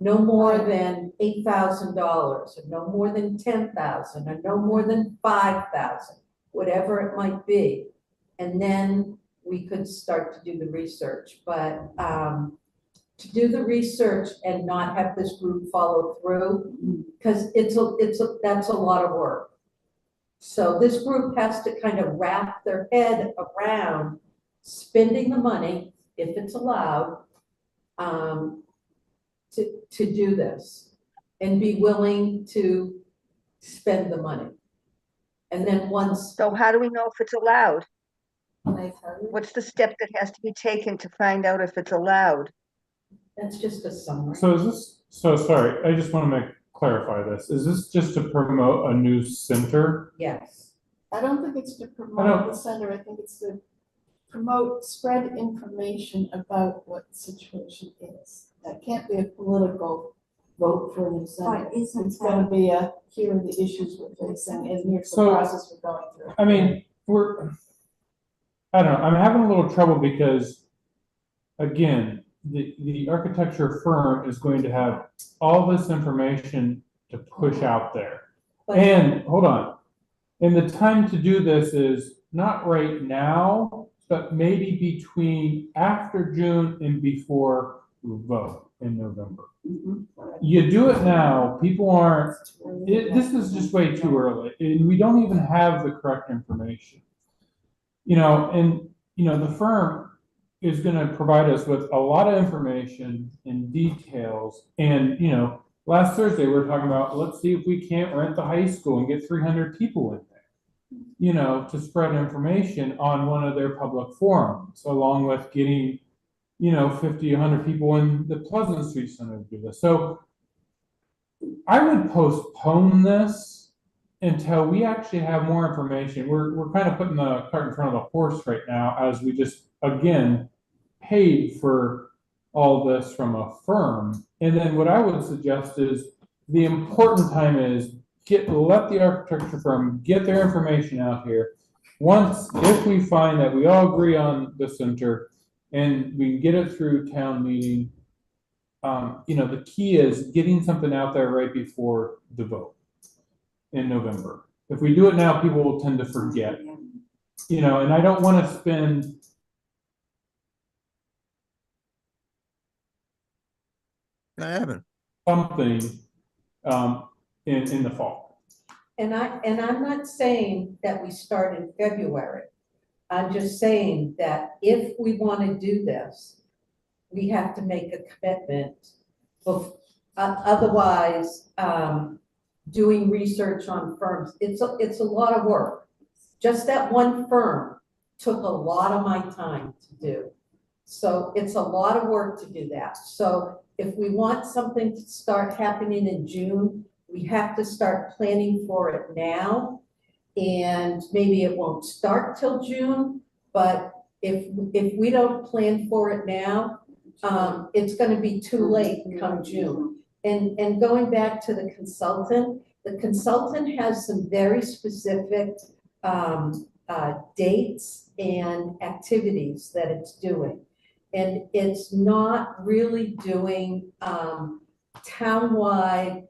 no more than $8,000, or no more than $10,000, or no more than $5,000, whatever it might be. And then we could start to do the research. But to do the research and not have this group follow through, because that's a lot of work. So this group has to kind of wrap their head around spending the money, if it's allowed, to do this and be willing to spend the money. And then once, So how do we know if it's allowed? can I tell you? What's the step that has to be taken to find out if it's allowed? That's just a summary. So is this, so sorry, I just want to clarify this. Is this just to promote a new center? Yes. I don't think it's to promote the center, I think it's to promote, spread information about what the situation is. That can't be a political vote for a new center. But isn't It's gonna be a, here are the issues we're facing, and here's the So, process we're going through. I mean, I don't know, I'm having a little trouble because, again, the architecture firm is going to have all this information to push out there. And, hold on, and the time to do this is not right now, but maybe between after June and before we vote in November. You do it now, people aren't, this is just way too early, and we don't even have the correct information. You know, and, you know, the firm is gonna provide us with a lot of information and details, and, you know, last Thursday, we were talking about, let's see if we can't rent the high school and get 300 people in there, you know, to spread information on one of their public forums, along with getting, you know, 50, 100 people in the Pleasant Street Center to do this. So I would postpone this until we actually have more information. We're kind of putting the cart in front of the horse right now, as we just, again, paid for all this from a firm. And then what I would suggest is the important time is let the architecture firm get their information out here. Once, if we find that we all agree on the center and we can get it through town meeting, you know, the key is getting something out there right before the vote in November. If we do it now, people will tend to forget, you know, and I don't want to spend something in the fall. And I'm not saying that we start in February. I'm just saying that if we want to do this, we have to make a commitment. Otherwise, doing research on firms, it's a lot of work. Just that one firm took a lot of my time to do. So it's a lot of work to do that. So if we want something to start happening in June, we have to start planning for it now. And maybe it won't start till June, but if we don't plan for it now, it's going to be too late come June. And going back to the consultant has some very specific dates and activities that it's doing. And it's not really doing townwide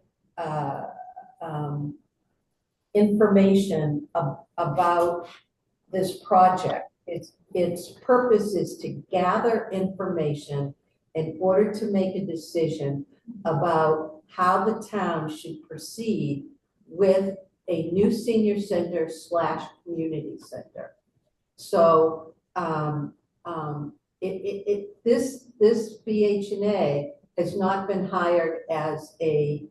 information about this project. Its purpose is to gather information in order to make a decision about how the town should proceed with a new senior center / community center. So this BHNA has not been hired as a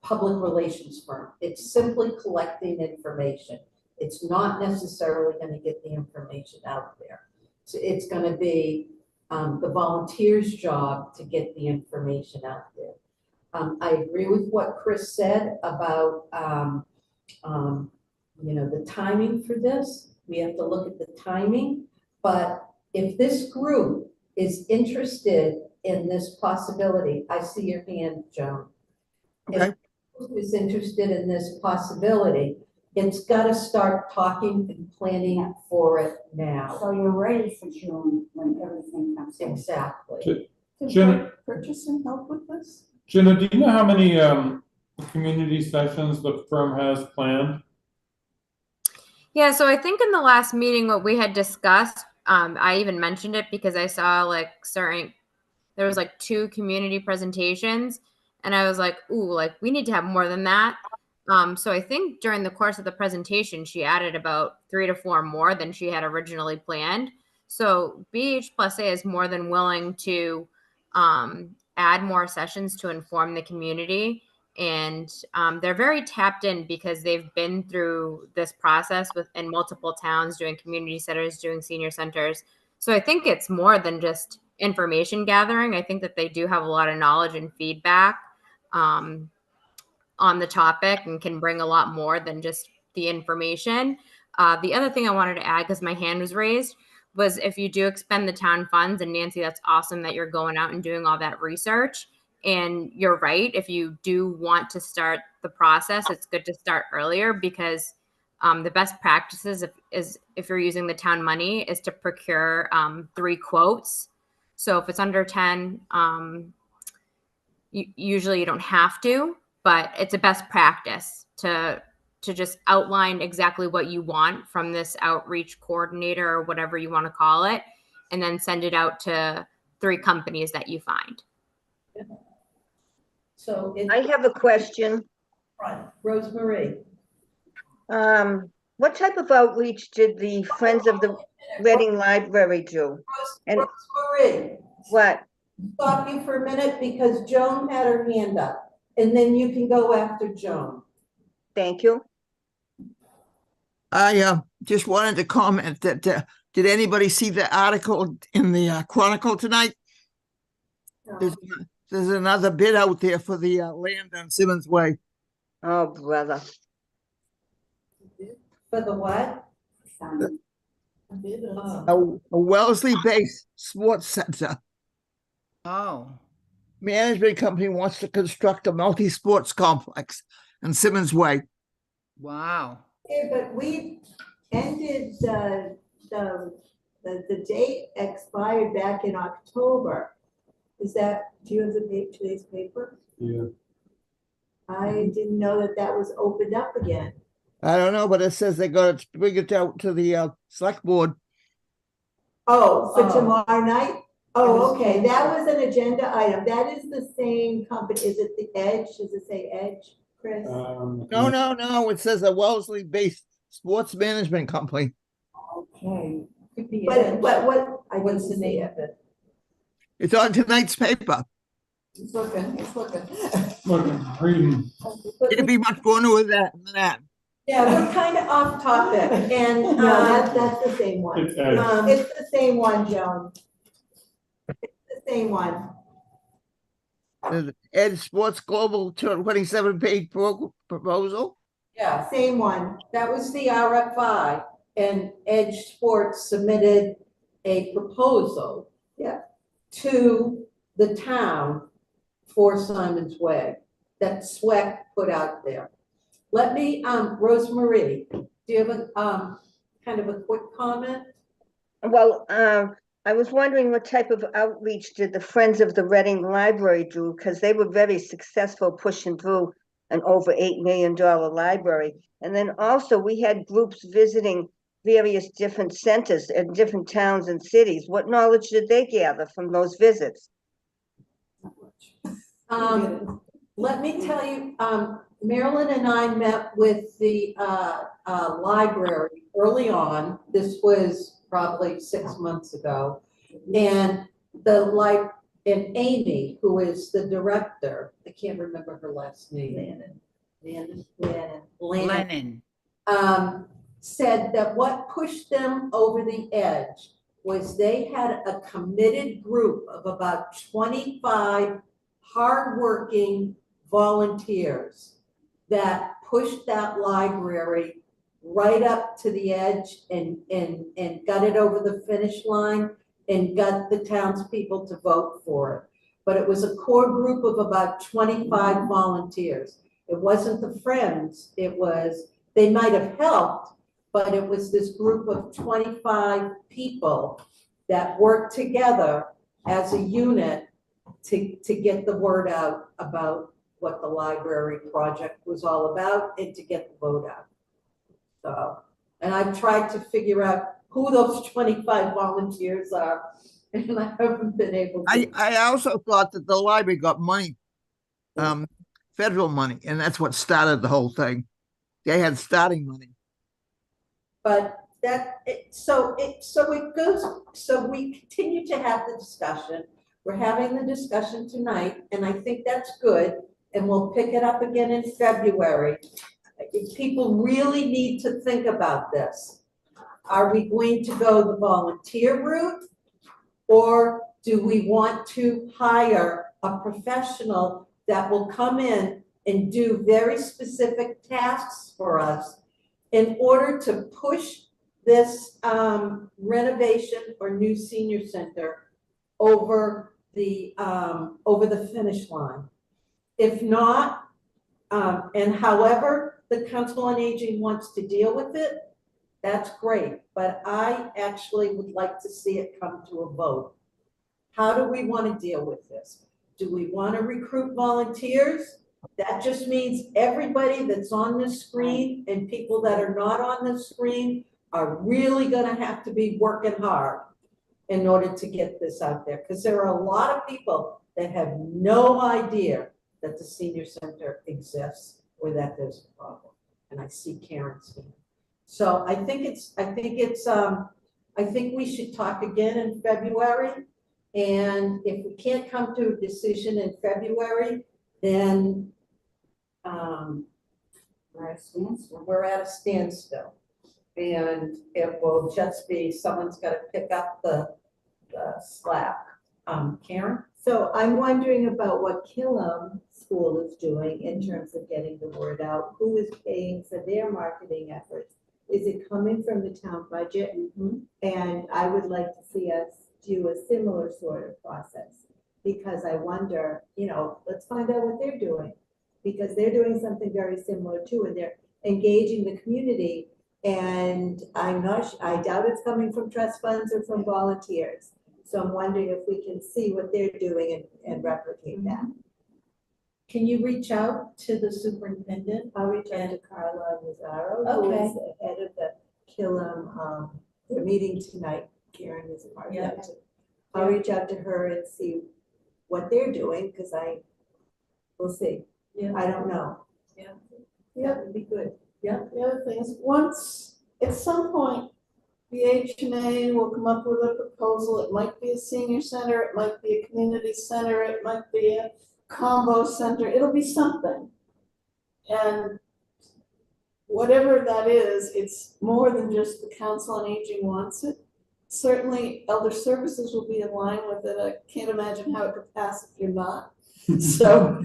public relations firm. It's simply collecting information. It's not necessarily going to get the information out there. So it's going to be the volunteers' job to get the information out there. I agree with what Chris said about you know, the timing for this. We have to look at the timing. But if this group is interested in this possibility, I see your hand, Joan. Okay. If the group is interested in this possibility, it's got to start talking and planning for it now. So you're ready for June when everything comes in. Exactly. Jenna, Purchasing help with this? Jenna, do you know how many community sessions the firm has planned? Yeah, so I think in the last meeting, what we had discussed I even mentioned it because I saw like there was like 2 community presentations, and I was like, ooh, like we need to have more than that. So I think during the course of the presentation, she added about 3 to 4 more than she had originally planned. So BH+A is more than willing to add more sessions to inform the community. And they're very tapped in because they've been through this process in multiple towns, doing community centers, doing senior centers. So I think it's more than just information gathering. I think that they do have a lot of knowledge and feedback on the topic and can bring a lot more than just the information. The other thing I wanted to add, because my hand was raised, was if you do expend the town funds, and Nancy, that's awesome that you're going out and doing all that research. And you're right, if you do want to start the process, it's good to start earlier, because the best practices is if you're using the town money is to procure 3 quotes. So if it's under 10, usually you don't have to, but it's a best practice to just outline exactly what you want from this outreach coordinator or whatever you want to call it, and then send it out to 3 companies that you find. So I have a question. Rosemarie. What type of outreach did the Friends of the Reading Library do? And Rosemarie, what? stop you for a minute because Joan had her hand up, and then you can go after Joan. Thank you. I just wanted to comment that, did anybody see the article in the Chronicle tonight? No. There's another bid out there for the land on Simmons Way. Oh, brother. For the what? A Wellesley-based sports center. Oh, Management company wants to construct a multi-sports complex on Simmons Way. wow. Yeah, but we ended, the date expired back in October. Is that, do you have today's paper? Yeah. I didn't know that was opened up again. I don't know, but it says they're going to bring it out to the select board. Oh, for Oh. tomorrow night? Oh, okay, that was an agenda item. That is the same company. Is it the Edge? Does it say Edge, Chris? No. It says a Wellesley-based sports management company. Okay. Could be But what? What's the name of it? It's on tonight's paper. He's looking. Reading. Can't be much more new than that. Yeah, we're kind of off topic, and, No, that's the same one. It's Ed. It's the same one, Joan. It's the same one. The Ed Sports Global 27-page proposal. yeah, Same one. that was the RFI, and Edge Sports submitted a proposal. Yeah. To the town for Simon's Way that SWEC put out there. Let me, Rosemarie, do you have a, kind of a quick comment? Well, I was wondering what type of outreach did the Friends of the Reading Library do? Because they were very successful pushing through an over $8 million library. And then also we had groups visiting various different centers in different towns and cities. What knowledge did they gather from those visits? Let me tell you, Marilyn and I met with the library early on. This was probably 6 months ago. And and Amy, who is the director, I can't remember her last name. Lennon. Said that what pushed them over the edge was they had a committed group of about 25 hardworking volunteers that pushed that library right up to the edge and got it over the finish line and got the townspeople to vote for it. But it was a core group of about 25 volunteers. It wasn't the Friends, they might have helped, but it was this group of 25 people that worked together as a unit to get the word out about what the library project was all about and to get the vote out. So, and I've tried to figure out who those 25 volunteers are, and I haven't been able to. I also thought that the library got money, federal money, and that's what started the whole thing. They had starting money. But so it goes, so we continue to have the discussion. We're having the discussion tonight, and I think that's good, and we'll pick it up again in February. People really need to think about this. Are we going to go the volunteer route? Or do we want to hire a professional that will come in and do very specific tasks for us in order to push this renovation or new senior center over the finish line? If not, and however the Council on Aging wants to deal with it, that's great, but I actually would like to see it come to a vote. How do we want to deal with this? Do we want to recruit volunteers? That just means everybody that's on this screen and people that are not on this screen are really going to have to be working hard in order to get this out there. Because there are a lot of people that have no idea that the senior center exists or that there's a problem. And I see Karen's here. So I think we should talk again in February. And if we can't come to a decision in February, then we're at a standstill. And it will just be, someone's got to pick up the slack. Karen? So I'm wondering about what Killam School is doing in terms of getting the word out. Who is paying for their marketing efforts? Is it coming from the town budget? Mm-hmm. And I would like to see us do a similar sort of process, because I wonder, let's find out what they're doing, because they're doing something very similar too, and they're engaging the community. And I doubt it's coming from trust funds or from volunteers. So I'm wondering if we can see what they're doing and replicate that. Can you reach out to the superintendent? I'll reach out to Carla Mazzaro, who is the head of the Killam, they're meeting tonight. Karen is a part of that too. I'll reach out to her and see what they're doing, because we'll see. Yeah. I don't know. Yeah. That would be good. Yeah. The other thing is, once, at some point, the HNA will come up with a proposal. It might be a senior center, it might be a community center, it might be a combo center, it'll be something. And whatever that is, it's more than just the Council on Aging wants it. Certainly, Elder Services will be in line with it. I can't imagine how it could pass if you're not. So,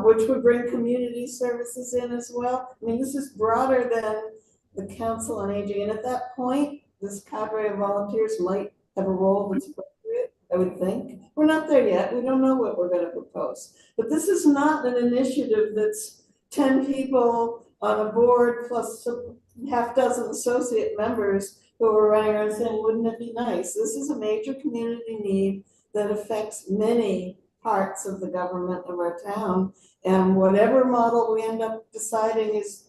which would bring community services in as well. I mean, this is broader than the Council on Aging. And at that point, this cadre of volunteers might have a role that's appropriate, I would think. We're not there yet. We don't know what we're going to propose. But this is not an initiative that's 10 people on a board plus a half dozen associate members who are running around saying, wouldn't it be nice? This is a major community need that affects many parts of the government of our town. And whatever model we end up deciding is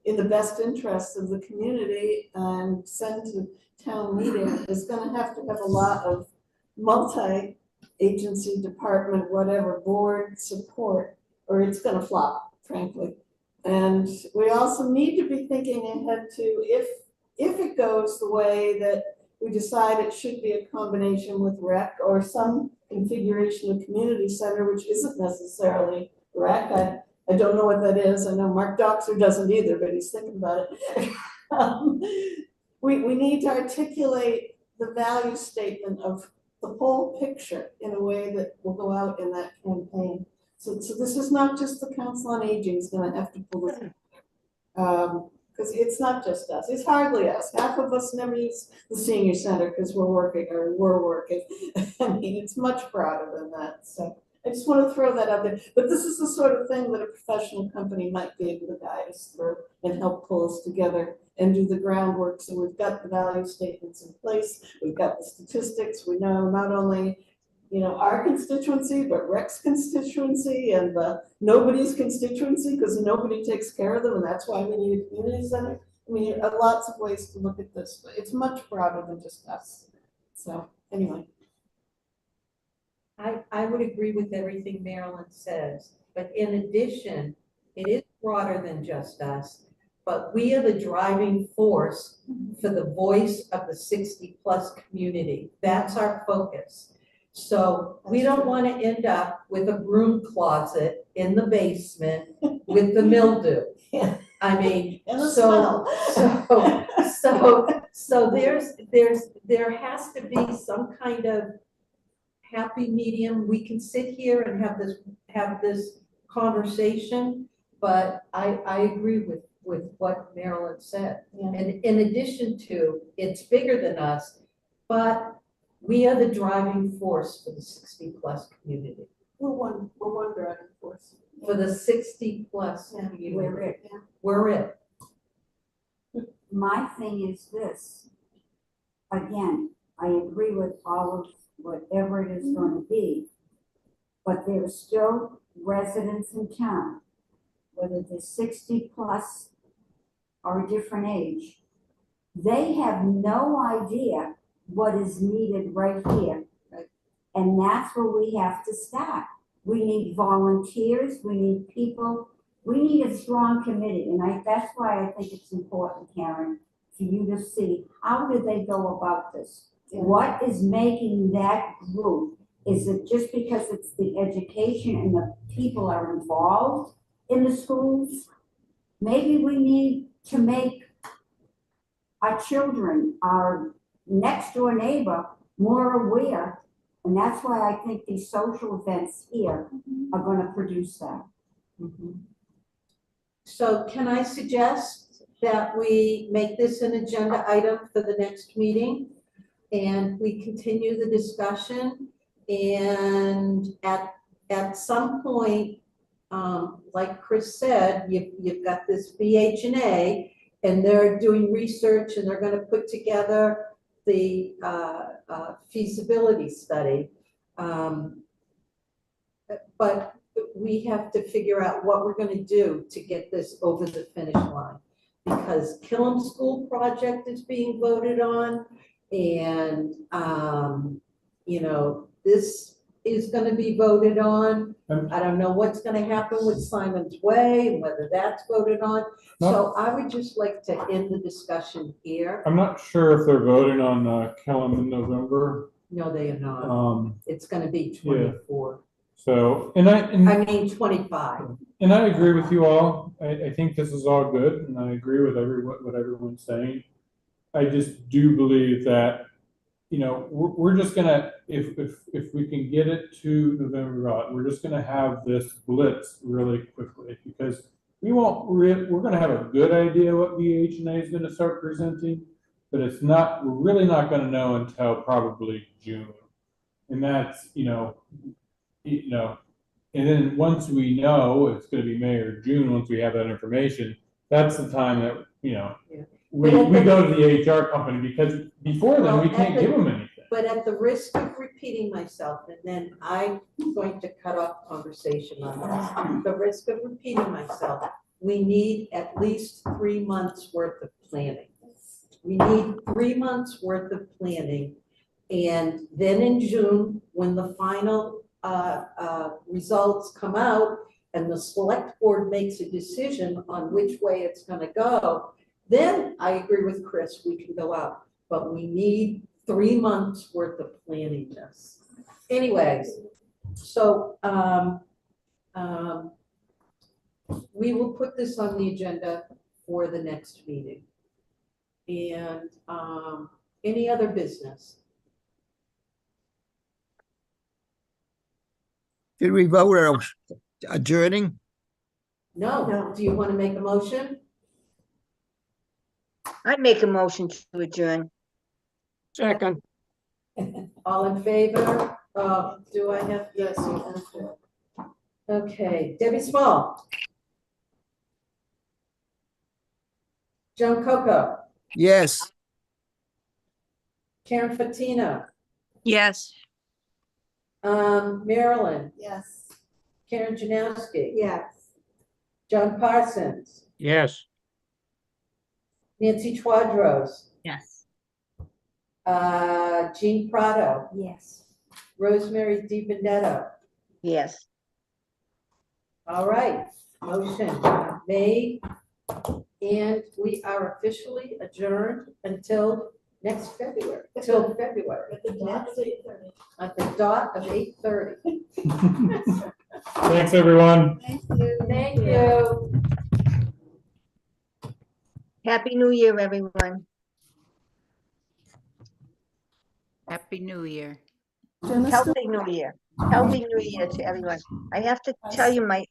in the best interest of the community and send to town meeting is going to have a lot of multi-agency, department, whatever, board support, or it's going to flop, frankly. And we also need to be thinking ahead to if it goes the way that we decide it should be a combination with rec or some configuration of community center, which isn't necessarily rec. I don't know what that is. I know Mark Doxer doesn't either, but he's thinking about it. We need to articulate the value statement of the whole picture in a way that will go out in that campaign. So this is not just the Council on Aging is going to have to pull it in. Because it's not just us. It's hardly us. Half of us never use the senior center because we're working. I mean, it's much broader than that. So I just want to throw that out there. But this is the sort of thing that a professional company might be able to guide us through and help pull us together and do the groundwork. So we've got the value statements in place. We've got the statistics. We know not only our constituency, but Rec's constituency and nobody's constituency, because nobody takes care of them, and that's why we need a community center. I mean, lots of ways to look at this, but it's much broader than just us. So, anyway. I would agree with everything Marilyn says, but in addition, it is broader than just us. But we are the driving force for the voice of the 60+ community. That's our focus. So we don't want to end up with a broom closet in the basement with the mildew. Yeah. I mean, And the so smell. there has to be some kind of happy medium. We can sit here and have this conversation, but I agree with what Marilyn said. Yeah. And in addition to, it's bigger than us, but we are the driving force for the 60+ community. We're one driving force. For the 60+ Yeah, community. we're it. We're it. My thing is this. Again, I agree with all of whatever it is going to be, but there are still residents in town, whether they're 60+ or a different age, they have no idea what is needed right here. And that's where we have to start. We need volunteers, we need people, we need a strong committee. And that's why I think it's important, Karen, for you to see, how do they go about this? What is making that group? Is it just because it's the education and the people are involved in the schools? Maybe we need to make our children, our next door neighbor, more aware. And that's why I think these social events here are going to produce that. So can I suggest that we make this an agenda item for the next meeting? And we continue the discussion, and at some point, like Chris said, you've got this BHNA, and they're doing research, and they're going to put together the feasibility study. But we have to figure out what we're going to do to get this over the finish line, because Killam School project is being voted on. And, you know, this is going to be voted on. I don't know what's going to happen with Simon's Way and whether that's voted on. So I would just like to end the discussion here. I'm not sure if they're voting on Kellam in November. No, they are not. It's going to be 24. So, I mean 25. And I agree with you all. I think this is all good, and I agree with what everyone's saying. I just do believe that, you know, we're just gonna, if we can get it to November, we're just gonna have this blitz really quickly, because we're gonna have a good idea what BHNA is gonna start presenting, but we're really not gonna know until probably June. And that's, you know, and then once we know it's gonna be May or June, once we have that information, that's the time that, you know, we go to the HR company, because before then, we can't give them anything. But at the risk of repeating myself, and then I'm going to cut off conversation on this, the risk of repeating myself, we need at least 3 months worth of planning. We need 3 months worth of planning. And then in June, when the final results come out and the select board makes a decision on which way it's gonna go, then I agree with Chris, we can go out, but we need 3 months worth of planning this. Anyways, so we will put this on the agenda for the next meeting. And any other business? Did we vote or adjourning? No. Do you want to make a motion? I'd make a motion to adjourn. Second. All in favor? Do I have? Yes, you have to. Okay, Debbie Small. Joan Coco. Yes. Karen Fatina. Yes. Marilyn. Yes. Karen Janowski. Yes. John Parsons. Yes. Nancy Twadros, Yes. Jean Prado, Yes. Rosemary DiBenedetto. Yes. All right, motion made. And we are officially adjourned until next February, till February, At the dot of 8:30. at the dot of 8:30. Thanks, everyone. Thank you. Thank you. Happy New Year, everyone. Happy New Year. Healthy New Year. Healthy New Year to everyone. I have to tell you, my